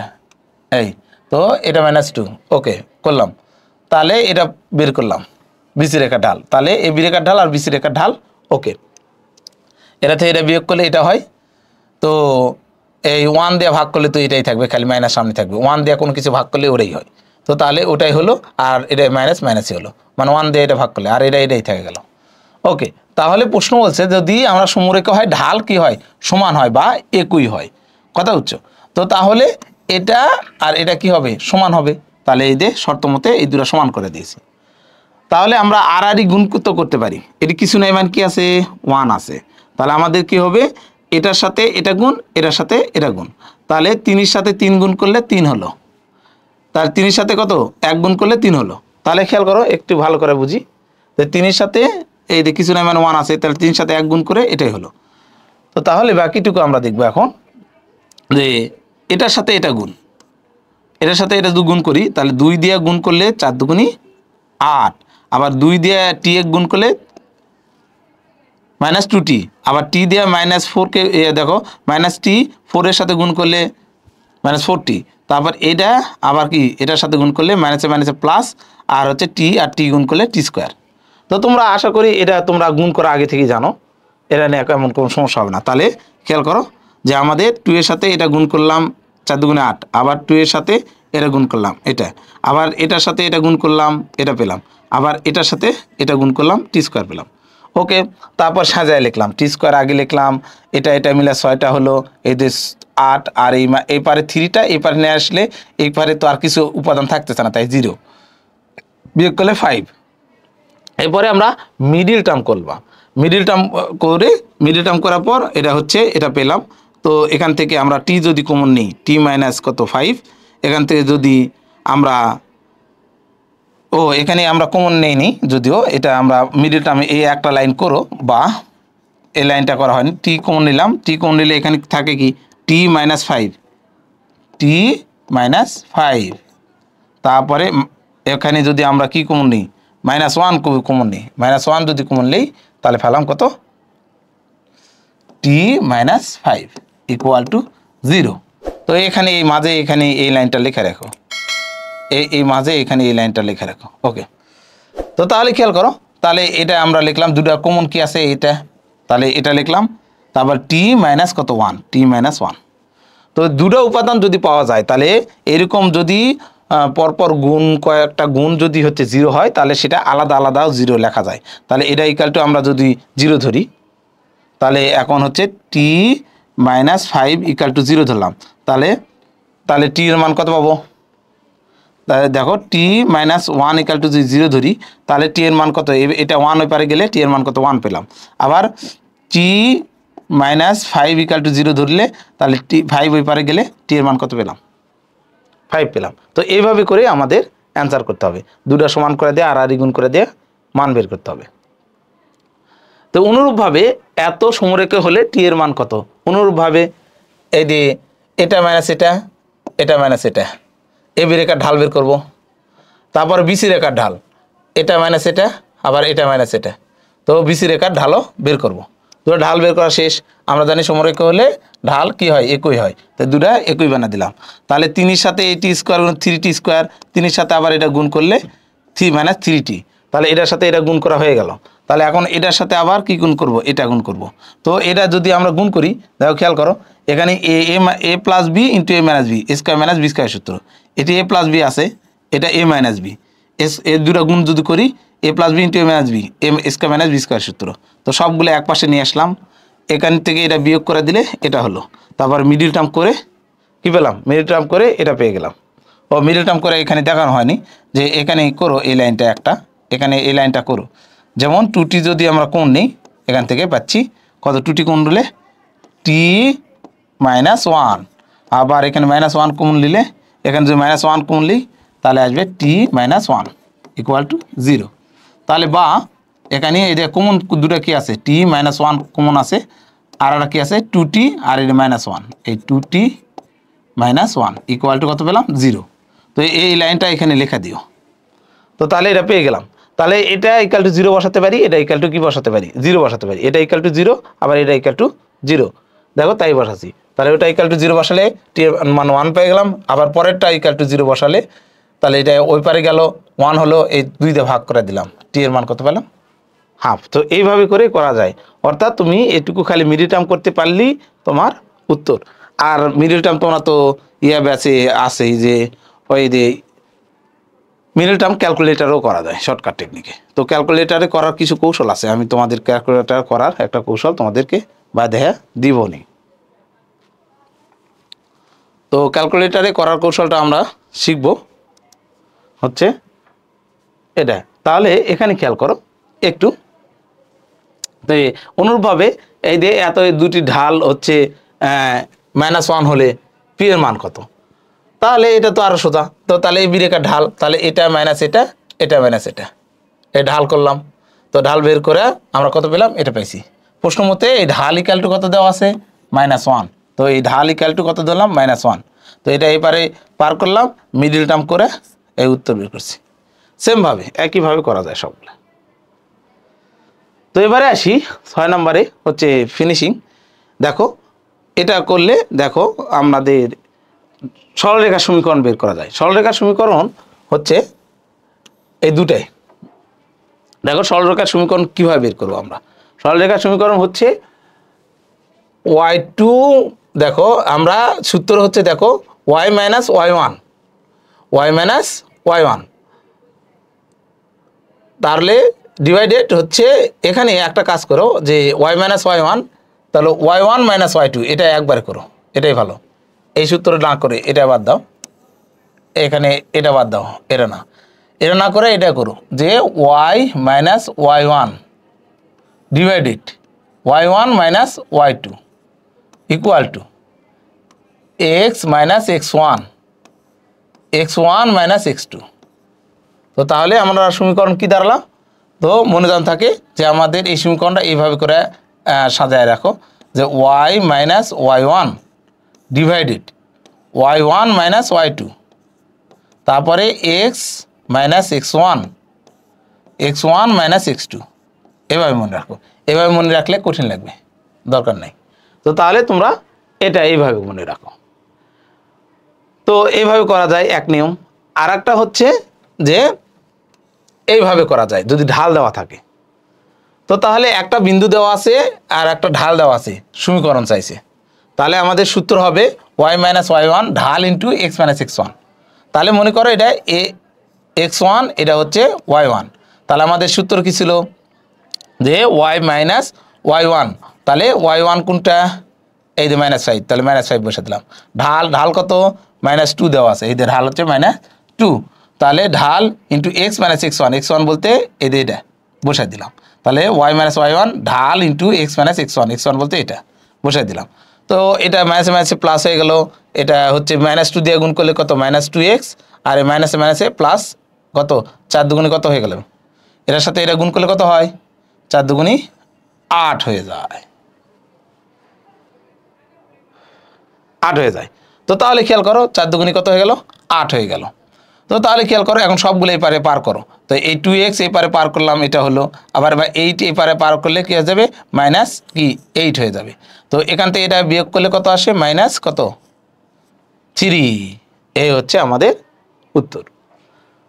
এই তো এটা -2, ওকে করলাম, তাহলে এটা বের করলাম বিসি রেখার ঢাল, তাহলে এ বি রেখার ঢাল আর বিসি রেখার ঢাল, ওকে। এটাতে এটা বিয়োগ করলে এটা হয়, তো এই 1 দিয়ে ভাগ করলে তো এটাই থাকবে, খালি মাইনাস সামনে থাকবে, 1 দিয়ে কোনো কিছু ভাগ করলে ওটাই হয়, তো তাহলে ওটাই হলো, আর এটা মাইনাস মাইনাসই হলো, মানে 1 দিয়ে এটা ভাগ করলে, আর এটাই থেকে গেল, ওকে। তাহলে প্রশ্ন বলছে যদি আমরা সমরেখা হয় ঢাল কি হয়, সমান হয় বা একই হয়, কথা হচ্ছে, তো তাহলে এটা আর এটা কি হবে, সমান হবে, তাহলে এই যে শর্ত মতে এই দুটো সমান করে দিয়েছি। তাহলে আমরা আর গুণ করতে পারি, এটি কিছু নাই, মানে কি আছে 1 আছে, তাহলে আমাদের কি হবে, এটার সাথে এটা গুণ, এটার সাথে এটা গুণ, তাহলে 3 সাথে 3 গুণ করলে 3 হলো, তার 3 সাথে কত 1 গুণ করলে 3 হলো, তাহলে খেয়াল করো একটু ভালো করে বুঝি, তো 3 সাথে এই যে কিছু নাই মানে 1 আছে, তাহলে 3 সাথে 1 গুণ করে এটাই হলো। তো তাহলে বাকিটুকু আমরা দেখবো এখন, যে এটার সাথে এটা গুণ, এটার সাথে এটা গুণ করি, তাহলে 2 দিয়ে গুণ করলে 4 দুগুণী 8, আবার 2 দিয়ে টি এক গুণ করলে -2t, আবার টি দিয়ে -4কে দেখো -t 4 এর সাথে গুণ করলে -4t, তারপর এটা আবার কি এটার সাথে গুণ করলে মাইনাসে মাইনাসে প্লাস, আর হচ্ছে টি আর টি গুণ করলে টি স্কোয়ার। তো তোমরা আশা করি এটা তোমরা গুণ করা আগে থেকেই জানো, এটা নিয়ে এমন কোনো সমস্যা হবে না। তাহলে খেয়াল করো যে আমাদের 2 এর সাথে এটা গুণ করলাম 4 দুগুণে 8, আবার 2 এর সাথে এটা গুণ করলাম এটা, আবার এটার সাথে এটা গুণ করলাম এটা পেলাম, আবার এটার সাথে এটা গুণ করলাম টি স্কোয়ার পেলাম, ওকে, তারপর সাজায় লিখলাম টি স্কোয়ার আগে লিখলাম, এটা মিলে 6টা হলো, এই যে 8, আর এই পারে 3টা, এই পারে নিয়ে আসলে এই পারে তো আর কিছু উপাদান থাকতেছে না, তাই 0, বিয়োগ করলে 5। এরপরে আমরা মিডিল টার্ম করলাম, মিডিল টার্ম করার পর এটা হচ্ছে এটা পেলাম। তো এখান থেকে আমরা টি যদি কমন নিই, টি মাইনাস কত 5, এখান থেকে যদি আমরা এখানে আমরা কমন নেইনি, যদিও এটা আমরা মিডিল টার্মে এই একটা লাইন করো, বা এই লাইনটা করা হয়নি, টি কমন নিলাম, টি কমন নিলে এখানে থাকে কি টি মাইনাস 5, টি মাইনাস 5, তারপরে এখানে যদি আমরা কি কমন নিই, -1 কমন নিই, -1 যদি কমন নিই তাহলে পেলাম কত, টি মাইনাস 5 ইকুয়াল টু 0। তো এখানে এই মাঝে এখানে এই লাইনটা লিখে রাখো, এই মাঝে এখানে এই লাইনটা লিখে রাখো। ওকে, তো তাহলে খেয়াল করো, তাহলে এটা আমরা লিখলাম, দুটা কমন কি আছে এটা, তাহলে এটা লিখলাম, তারপর টি মাইনাস কত 1, টি মাইনাস 1। তো দুটো উপাদান যদি পাওয়া যায়, তাহলে এরকম যদি পরপর গুণ কয়েকটা গুণ যদি হচ্ছে 0 হয়, তাহলে সেটা আলাদা আলাদাও 0 লেখা যায়। তাহলে এটা ইকুয়াল টু আমরা যদি 0 ধরি, তাহলে এখন হচ্ছে টি মাইনাস 5 ইকুয়াল টু 0 ধরলাম, তাহলে টি এর মান কত পাবো, তাহলে দেখো টি মাইনাস 1 ইকুয়াল টু যদি 0 ধরি, তাহলে টি এর মান কত, এটা 1 ওই পারে গেলে টি এর মান কত 1 পেলাম। আবার টি মাইনাস 5 ইকুয়াল টু 0 ধরলে, তাহলে টি 5 ওই পারে গেলে টি এর মান কত পেলাম, 5 পেলাম। তো এইভাবে করে আমাদের অ্যান্সার করতে হবে, দুটো সমান করে দিয়ে আর গুণ করে দিয়ে মান বের করতে হবে। তো অনুরূপভাবে এত সমরেখা হলে টি এর মান কত, অনুরূপভাবে এই যে এটা মাইনাস এটা মাইনাস এটা, এবি রেখার ঢাল বের করব, তারপর বিসি রেখার ঢাল, এটা মাইনাস এটা, আবার এটা মাইনাস এটা, তো বিসি রেখার ঢালও বের করব। দুটো ঢাল বের করা শেষ। আমরা জানি সমরেখা হলে ঢাল কি হয়, একই হয়, তো দুটা একই বানা দিলাম। তাহলে 3 সাথে এই টি স্কোয়ার গুণ 3t স্কোয়ার, 3 সাথে আবার এটা গুণ করলে 3 মাইনাস 3t, তাহলে এটার সাথে এটা গুণ করা হয়ে গেল। তাহলে এখন এটার সাথে আবার কি গুণ করব, এটা গুণ করব। তো এটা যদি আমরা গুণ করি, দেখো খেয়াল করো, এখানে এ plus b into a minus B, A square minus b square সূত্র, এটি এ প্লাস বি আছে, এটা এ মাইনাস বি, এর দুটো গুণ যদি করি, a plus b into a minus b, m square minus b square সূত্র। তো সবগুলো এক পাশে নিয়ে আসলাম, এখান থেকে এটা বিয়োগ করে দিলে এটা হলো, তারপর মিডিল টার্ম করে কি পেলাম, মিডিল টার্ম করে এটা পেয়ে গেলাম। মিডিল টার্ম করে এখানে দেখানো হয়নি, যে এখানে করো এই লাইনটা একটা, এখানে এই লাইনটা করো, যেমন 2t যদি আমরা কোণ নিই, এখান থেকে পাচ্ছি কত, 2t কোণ নিলে টি মাইনাস 1, আবার এখানে -1 কমন নিলে, এখানে যদি -1 কমন নিই, তাহলে আসবে টি মাইনাস 1 ইকুয়াল টু 0। তাহলে বা এখানে এই যে কমন দুটো কি আছে, টি মাইনাস 1 কমন আছে, আর একটা কি আছে 2t, আর এই -1, এই 2t মাইনাস 1 ইকুয়াল টু কত পেলাম, 0। তো এই লাইনটা এখানে লেখা দিও। তো তাহলে এটা পেয়ে গেলাম। তাহলে এটা ইকুয়াল টু 0 বসাতে পারি, এটা ইকুয়াল টু কি বসাতে পারি, 0 বসাতে পারি, এটা ইকুয়াল টু 0, আবার এটা ইকুয়াল টু 0, দেখো তাই বসাচ্ছি। তাহলে ওটা ইকুয়াল টু 0 বসালে টি এর মান 1 পেয়ে গেলাম, আবার পরেরটা ইকুয়াল টু 0 বসালে, তাহলে এটা ওই পারে গেল 1 হলো, এই 2 দিয়ে ভাগ করে দিলাম, টি এর মান কত পেলাম, হাফ। তো এইভাবে করে করা যায়, অর্থাৎ তুমি এটুকু খালি মিডিল টার্ম করতে পারলেই তোমার উত্তর। আর মিডিল টার্ম তোমরা তো ব্যাচে আসেই, যে ওই যে মিডিল টার্ম ক্যালকুলেটারও করা যায় শর্টকাট টেকনিকে। তো ক্যালকুলেটারে করার কিছু কৌশল আছে, আমি তোমাদের ক্যালকুলেটার করার একটা কৌশল তোমাদেরকে বা দেখা দিবনি। তো ক্যালকুলেটারে করার কৌশলটা আমরা শিখব হচ্ছে এটা। তাহলে এখানে খেয়াল করো একটু, তো অনুরূপভাবে এই যে এত দুটি ঢাল হচ্ছে -1 হলে পি এর মান কত, তাহলে এটা তো আরো সোজা। তো তাহলে এই বিরেখার ঢাল, তাহলে এটা মাইনাস এটা, এটা মাইনাস এটা, এই ঢাল করলাম। তো ঢাল বের করে আমরা কত পেলাম, এটা পাইছি। প্রশ্ন মতে এই ঢাল ইকুয়াল টু কত দেওয়া আছে, -1। তো এই ঢাল ইকুয়াল টু কত দিলাম, -1। তো এটা এবারে পার করলাম, মিডিল টার্ম করে এই উত্তর বের করছি। সেমভাবে একইভাবে করা যায় সবগুলো। তো এবারে আসি 6 নম্বরে হচ্ছে ফিনিশিং। দেখো এটা করলে দেখো আমাদের সরলরেখার সমীকরণ বের করা যায়। সরলরেখার সমীকরণ হচ্ছে এই দুটাই। দেখো সরলরেখার সমীকরণ কিভাবে বের করবো আমরা, সরলরেখার সমীকরণ হচ্ছে y2, দেখো আমরা সূত্র হচ্ছে দেখো y মাইনাস y1, তাহলে ডিভাইডেড হচ্ছে এখানে একটা কাজ করো যে ওয়াই মাইনাস ওয়াই ওয়ান, তাহলে Y one minus Y two এটা একবারে করো, এটাই ভালো। এই সূত্র না করে এটা বাদ দাও, এখানে এটা বাদ দাও, এটা না করে এটা করো যে Y minus Y one divided Y one minus Y two equal to X minus x one minus x two. তো তাহলে আমরা সমীকরণ কি দাঁড়ালাম? তো মনে জান থাকে যে আমাদের এই সমীকরণটা এইভাবে করে সাজায় রাখো যে Y minus Y one divided Y one minus Y two, তারপরে x minus x one minus x two, এভাবে মনে রাখো। এভাবে মনে রাখলে কঠিন লাগবে, দরকার নেই। তো তাহলে তোমরা এটা এইভাবে মনে রাখো। তো এইভাবে করা যায় এক নিয়ম। আর একটা হচ্ছে যে এইভাবে করা যায় যদি ঢাল দেওয়া থাকে। তো তাহলে একটা বিন্দু দেওয়া আছে আর একটা ঢাল দেওয়া আছে, সমীকরণ চাইছে, তাহলে আমাদের সূত্র হবে ওয়াই মাইনাস ওয়াই ওয়ান ঢাল into x minus x one. তাহলে মনে করো এটা এক্স ওয়ান, এটা হচ্ছে ওয়াই ওয়ান। তাহলে আমাদের সূত্র কী ছিল যে ওয়াই মাইনাস ওয়াই ওয়ান, তাহলে ওয়াই ওয়ান কোনটা? এই যে মাইনাস ফাইভ, তাহলে মাইনাস ফাইভ বসে দিলাম। ঢাল কত? মাইনাস টু দেওয়া আছে, এই যে ঢাল হচ্ছে মাইনাস টু, তাহলে ঢাল into x minus x one বলতে এই যে এটা বসাই দিলাম। তাহলে ওয়াই মাইনাস ওয়াই ওয়ান ঢাল into x minus x one বলতে এটা বসাই দিলাম। তো এটা মাইনাসে মাইনাসে প্লাস হয়ে গেল, এটা হচ্ছে মাইনাস টু দিয়ে গুণ করলে কত? মাইনাস টু এক্স, আর এই মাইনাসে মাইনাসে প্লাস কত? 4 দুগুণে কত হয়ে গেল? এটার সাথে এটা গুণ করলে কত হয়? 4 দুগুণে 8 হয়ে যায়, 8 হয়ে যায়। তো তাহলে খেয়াল করো 4 দুগুণে কত হয়ে গেল? 8 হয়ে গেল। তো তাহলে খেয়াল করো এখন সবগুলো এই পারে পার করো। তো এই 2x এই পারে পার করলাম, এটা হলো। আবার 8 এই পারে পার করলে কী হয়ে যাবে? মাইনাস কি 8 হয়ে যাবে। তো এখান থেকে এটা বিয়োগ করলে কত আসে? মাইনাস কত? 3। এই হচ্ছে আমাদের উত্তর।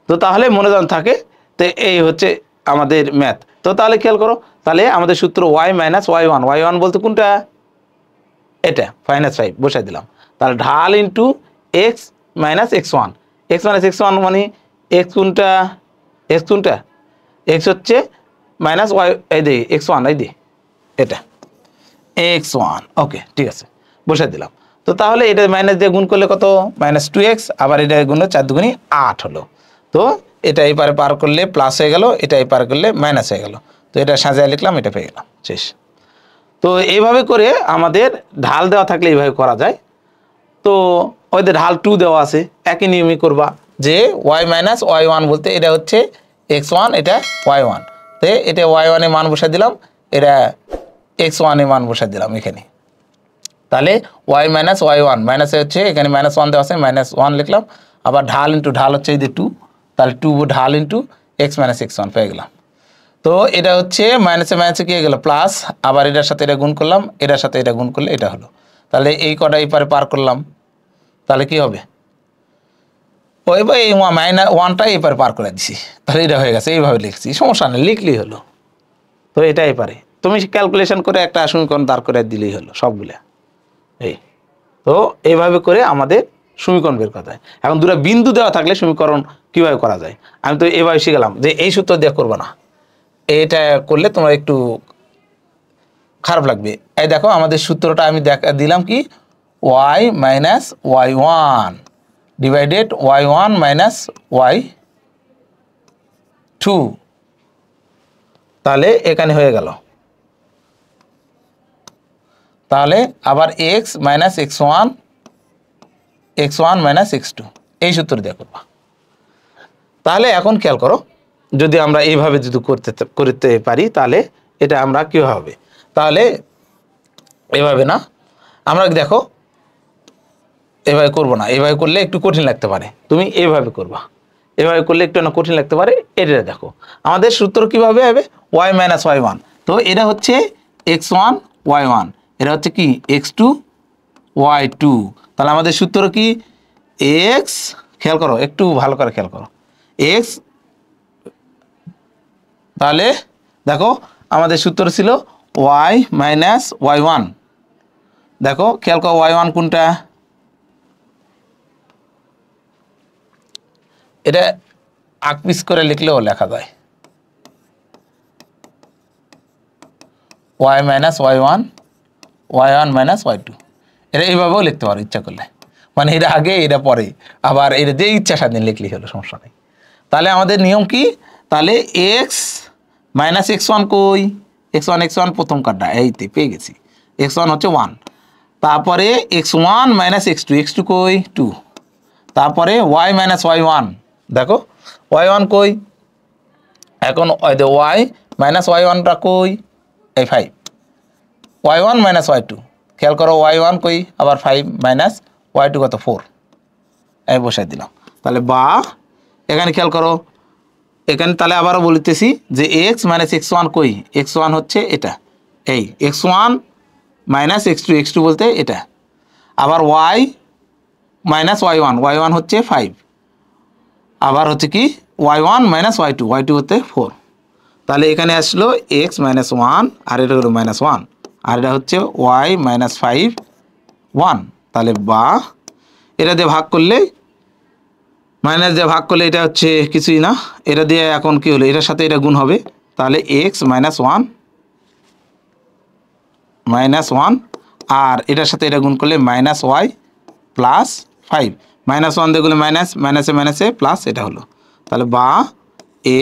তো তাহলে মনে জান থাকে, তো এই হচ্ছে আমাদের ম্যাথ। তো তাহলে খেয়াল করো, তাহলে আমাদের সূত্র ওয়াই মাইনাস ওয়াই ওয়ান বলতে কোনটা? এটা মাইনাস 5 বসাই দিলাম। তাহলে ঢাল into x minus x one মানে এক্স কোনটা? এক্স হচ্ছে মাইনাস ওয়াই, এই দে এক্স ওয়ান, এই দে এটা এক্স ওয়ান। ওকে, ঠিক আছে, বসাই দিলাম। তো তাহলে এটা মাইনাস দিয়ে গুণ করলে কত? মাইনাস 2x, আবার এটা গুণ 4 দুগুণে 8 হলো। তো এটা এই পারে পার করলে প্লাস হয়ে গেল, এটা এই পার করলে মাইনাস হয়ে গেল। তো এটা সাজায় লিখলাম, এটা পেয়ে গেলাম, শেষ। তো এইভাবে করে আমাদের ঢাল দেওয়া থাকলে এইভাবে করা যায়। তো ওইদের ঢাল 2 দেওয়া আছে, একই নিয়মই করবা যে ওয়াই মাইনাস ওয়াই ওয়ান বলতে এটা হচ্ছে এক্স ওয়ান, এটা ওয়াই ওয়ান। তো এটা ওয়াই ওয়ানের মান বসাই দিলাম, এটা এক্স ওয়ানের মান বসাই দিলাম এখানে। তাহলে ওয়াই মাইনাস ওয়াই ওয়ান, মাইনাসে হচ্ছে এখানে মাইনাস 1 দেওয়া আছে, মাইনাস 1 লিখলাম। আবার ঢাল ইন্টু ঢাল হচ্ছে এই যে 2, তাহলে 2 ঢাল into x minus x one পেয়ে গেলাম। তো এটা হচ্ছে মাইনাসে মাইনাসে কি হয়ে গেল? প্লাস, আবার এটার সাথে এটা গুণ করলাম, এটার সাথে এটা গুণ করলে এটা হলো। তাহলে এই কটা এই পারে পার করলাম, তাহলে কি হবে? ওই বা এই মাইনাস 1টা এই পারে পার করে দিছি, তাহলে এটা হয়ে গেছে। এইভাবে লিখছি, সমস্যা নেই, লিখলেই হলো। তো এটা এই পারে তুমি ক্যালকুলেশন করে একটা সমীকরণ দাঁড় করে দিলেই হলো সবগুলা। এই তো এইভাবে করে আমাদের সমীকরণ বের করা যায়। এখন দুটো বিন্দু দেওয়া থাকলে সমীকরণ কিভাবে করা যায় আমি তো এভাবে শিখলাম যে এই সূত্র দিয়ে করবো না, এটা করলে তোমার একটু খারাপ লাগবে। এই দেখো আমাদের সূত্রটা আমি দিলাম কি, Y minus Y one divided Y one minus Y two, তাহলে এখানে হয়ে গেল। তাহলে আবার X minus x one minus x two, এই সূত্র দিয়ে করবা। তাহলে এখন খেয়াল করো, যদি আমরা এইভাবে যদি করতে পারি তাহলে এটা আমরা কী হবে? তাহলে এভাবে না, আমরা দেখো এভাবে করবো না, এভাবে করলে একটু কঠিন লাগতে পারে, তুমি এইভাবে করবা। এভাবে করলে একটু না কঠিন লাগতে পারে। এটা দেখো আমাদের সূত্র কীভাবে হবে? Y minus Y one. তো এটা হচ্ছে এক্স ওয়ান ওয়াই ওয়ান, এটা হচ্ছে কি এক্স টু ওয়াই টু। তাহলে আমাদের সূত্র কি? এক্স, খেয়াল করো একটু ভালো করে খেয়াল করো, এক্স, তাহলে দেখো আমাদের সূত্র ছিল ওয়াই মাইনাস ওয়াই ওয়ান। দেখো খেয়াল করো ওয়াই ওয়ান কোনটা? এটা আকপিস করে লিখলেও লেখা যায়, Y minus Y one minus Y two. এটা এইভাবেও লিখতে পারো ইচ্ছা করলে, মানে এটা আগে এটা পরে, আবার এটা যে ইচ্ছা স্বাধীন লিখলেই হলো, সমস্যা নেই। তাহলে আমাদের নিয়ম কি, তাহলে এক্স মাইনাস এক্স ওয়ান কই, এক্স ওয়ান প্রথম কার্ডটা এইতে পেয়ে গেছি, এক্স ওয়ান হচ্ছে 1, তারপরে X one minus x two কই 2, তারপরে ওয়াই মাইনাস ওয়াই ওয়ান, দেখো ওয়াই ওয়ান কই, এখন ওয়াই মাইনাস ওয়াই ওয়ানটা কই এই 5, Y one minus Y two, খেয়াল করো ওয়াই ওয়ান কই আবার 5 মাইনাস ওয়াই টু কত 4, এই বসাই দিলাম। তাহলে বা এখানে খেয়াল করো, এখানে তাহলে আবারও বলতেছি যে এক্স মাইনাস এক্স ওয়ান কই, এক্স ওয়ান হচ্ছে এটা, এই X one minus x two বলতে এটা, আবার ওয়াই মাইনাস ওয়াই ওয়ান হচ্ছে 5, আবার হচ্ছে কি Y one minus Y two হচ্ছে 4। তাহলে এখানে আসলো এক্স মাইনাস ওয়ান, আর এটা হলো মাইনাস ওয়ান, আর এটা হচ্ছে ওয়াই মাইনাস 5 1। তাহলে বা এটা দিয়ে ভাগ করলে, মাইনাস দিয়ে ভাগ করলে এটা হচ্ছে কিছুই না, এটা দিয়ে এখন কি হলো, এটার সাথে এটা গুণ হবে, তাহলে এক্স মাইনাস ওয়ান আর এটার সাথে এটা গুণ করলে minus Y plus 5, minus one দিয়ে গুলো মাইনাসে প্লাস এটা হলো। তাহলে বা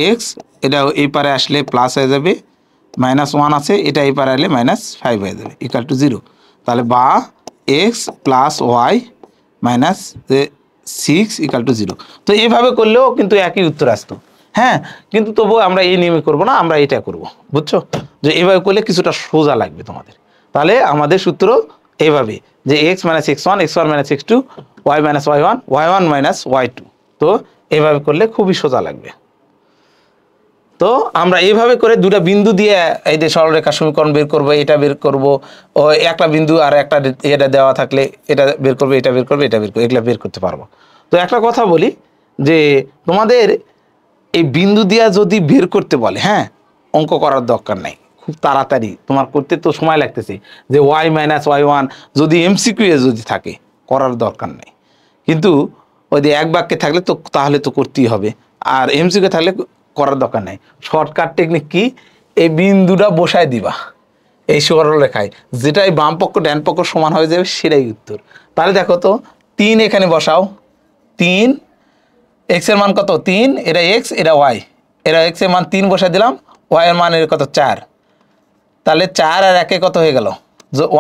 এক্স এটা এই পারে আসলে প্লাস হয়ে যাবে, মাইনাস ওয়ান আছে এটা এই পারে আসলে -5 হয়ে যাবে ইকুয়াল টু 0। তাহলে বা X plus Y minus 6 equal to 0। তো এইভাবে করলেও কিন্তু একই উত্তর আসতো, হ্যাঁ, কিন্তু তবুও আমরা এই নিয়মে করবো না, আমরা এটা করব, বুঝছো, যে এইভাবে করলে কিছুটা সোজা লাগবে তোমাদের। তাহলে আমাদের সূত্র এইভাবে যে X minus x one minus x two, Y minus Y one minus Y two. তো এইভাবে করলে খুবই সোজা লাগবে। তো আমরা এইভাবে করে দুটা বিন্দু দিয়ে এই যে সরলরেখা সমীকরণ বের করবো, এটা বের করব, ও একটা বিন্দু আর একটা এটা দেওয়া থাকলে এটা বের করবে, এটা বের করবে, এটা বের করবে, এগুলো বের করতে পারবো। তো একটা কথা বলি যে তোমাদের এই বিন্দু দিয়া যদি বের করতে বলে, হ্যাঁ, অঙ্ক করার দরকার নাই, খুব তাড়াতাড়ি তোমার করতে তো সময় লাগতেছে, যে ওয়াই মাইনাস ওয়াই ওয়ান যদি এমসিকিউ এ যদি থাকে করার দরকার নেই, কিন্তু ওই যে এক বাক্যে থাকলে তো তাহলে তো করতেই হবে, আর এমসিকিউ থাকলে করার দরকার নেই। শর্টকাট টেকনিক কি, এই বিন্দুটা বসায় দিবা এই সরলরেখায়, যেটাই বাম পক্ষ ডান পক্ষ সমান হয়ে যাবে সেটাই উত্তর। তাহলে দেখো তো 3 এখানে বসাও, 3 এক্স এর মান কত 3, এটা এক্স এটা ওয়াই, এটা এক্স এর মান 3 বসাই দিলাম, ওয়াই এর মান এর কত 4, তাহলে 4 আর 1 কত হয়ে গেল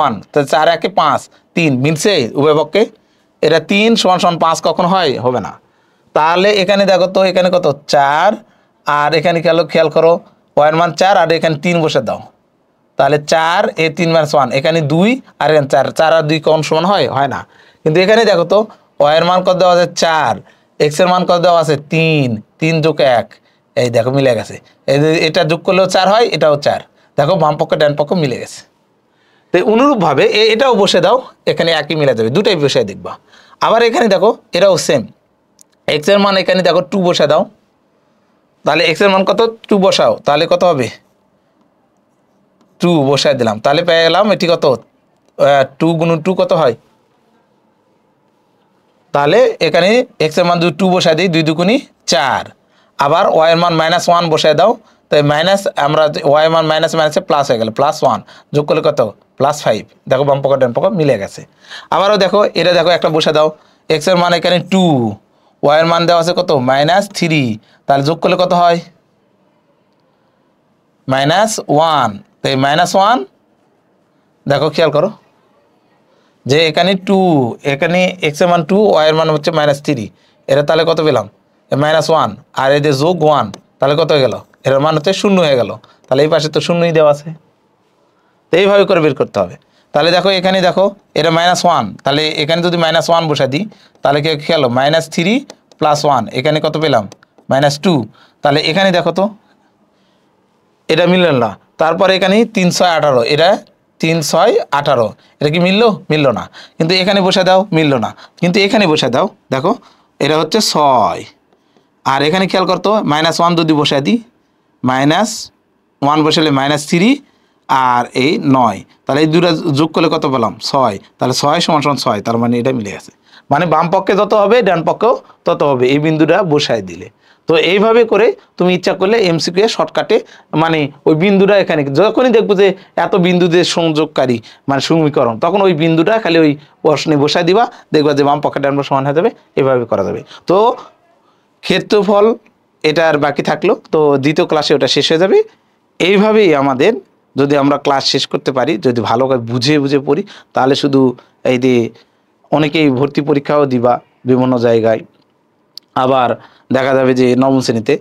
1, তাহলে 4 1 5, 3 মিলছে উভয় পক্ষে, এটা 3 সমান সমান 5 কখন হয়, হবে না। তাহলে এখানে দেখো তো এখানে কত 4, আর এখানে খেয়াল করো ওয়াই এর মান 4 আর এখানে 3 বসে দাও, তাহলে 4 এ 3 মাইনাস 1, এখানে 2 আর এখানে 4, 4 আর 2 কখন সমান হয়, হয় না। কিন্তু এখানে দেখো তো ওয়াই এর মান কত দেওয়া আছে 4, এক্স এর মান কত দেওয়া আছে 3, 3 যোগ 1, এই দেখো মিলে গেছে, এটা যোগ করলেও 4 হয়, এটাও 4, দেখো বাম পক্ষ ডান পক্ষ মিলে গেছে। তো অনুরূপভাবে এটাও বসে দাও, এখানে একই মিলে যাবে, দুটাই বসে দেখবা। আবার এখানে দেখো এটাও সেম, এক্স এর মান এখানে দেখো 2 বসে দাও, তাহলে এক্স এর মান কত 2 বসাও, তাহলে কত হবে 2 বসায় দিলাম, তাহলে পেয়ে গেলাম এটি কত 2 গুণন 2 কত হয়, তাহলে এখানে এক্স এর মান 2 বসায় দিই, 2 দুগুণি 4, আবার ওয়াই এর মান -1 বসায় দাও, তাই মাইনাস আমরা ওয়াই এর মান মাইনাসে প্লাস হয়ে গেল, +1 যোগ করলে কত +5, দেখো বাম পক্ষ ডান পক্ষ মিলে গেছে। আবারও দেখো এটা দেখো একটা বসে দাও, এক্স এর মান এখানে 2, ওয়াই এর মান দেওয়া আছে কত -3, তাহলে যোগ করলে কত হয় -1, তাই -1 দেখো খেয়াল করো যে এখানে 2, এখানে এক্স এর মান 2, ওয়াই এর মান হচ্ছে -3, এটা তাহলে কত পেলাম -1, আর এই যে যোগ 1 তাহলে কত হয়ে গেল, এর মান হচ্ছে 0 হয়ে গেল, তাহলে এই পাশে তো 0ই দেওয়া আছে। তো এইভাবে করে বের করতে হবে। তাহলে দেখো এখানে দেখো এটা -1, তাহলে এখানে যদি -1 বসা দিই তাহলে কি খেয়াল -3 + 1, এখানে কত পেলাম -2, তাহলে এখানে দেখো তো এটা মিলল না, তারপরে এখানে 3 6 18, এটা 3 6 18, এটা কি মিললো না, কিন্তু এখানে বসে দাও মিললো না, কিন্তু এখানে বসে দাও দেখো এটা হচ্ছে 6, আর এখানে খেয়াল করতো -1 যদি বসে দিই, -1 বসালে -3 আর এই 9, তাহলে এই দুটো যোগ করলে কত পেলাম 6, তাহলে 6 = 6, তার মানে এটা মিলে গেছে। মানে বাম পক্ষে যত হবে ডান পক্ষেও তত হবে, এই বিন্দুটা বসায় দিলে। তো এইভাবে করে তুমি ইচ্ছা করলে এমসিকিউ শর্টকাটে মানে ওই বিন্দুটা এখানে যখনই দেখবো যে এত বিন্দুদের সংযোগকারী মানে সমীকরণ, তখন ওই বিন্দুটা খালি ওই প্রশ্নে বসায় দিবা, দেখবা যে বাম পক্ষে ডান পক্ষ সমান হয়ে যাবে। এভাবে করা যাবে। তো ক্ষেত্রফল এটা আর বাকি থাকলো, তো দ্বিতীয় ক্লাসে ওটা শেষ হয়ে যাবে। এইভাবেই আমাদের যদি আমরা ক্লাস শেষ করতে পারি, যদি ভালো করে বুঝে বুঝে পড়ি, তাহলে শুধু এই যে অনেকেই ভর্তি পরীক্ষাও দিবা বিভিন্ন জায়গায়, আবার দেখা যাবে যে নবম শ্রেণীতে।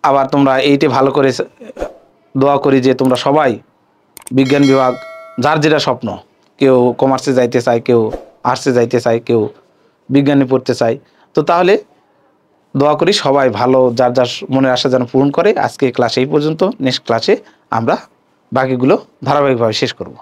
আবার তোমরা এইটা ভালো করে দোয়া করি যে তোমরা সবাই বিজ্ঞান বিভাগ, যার যেটা স্বপ্ন, কেউ কমার্সে যাইতে চায়, কেউ আর্টসে যাইতে চায়, কেউ বিজ্ঞানে পড়তে চায়, তো তাহলে দোয়া করি সবাই ভালো যার যার মনের আশা যেন পূরণ করে। আজকে ক্লাস এই পর্যন্ত, নেক্সট ক্লাসে আমরা বাকিগুলো ধারাবাহিকভাবে শেষ করব।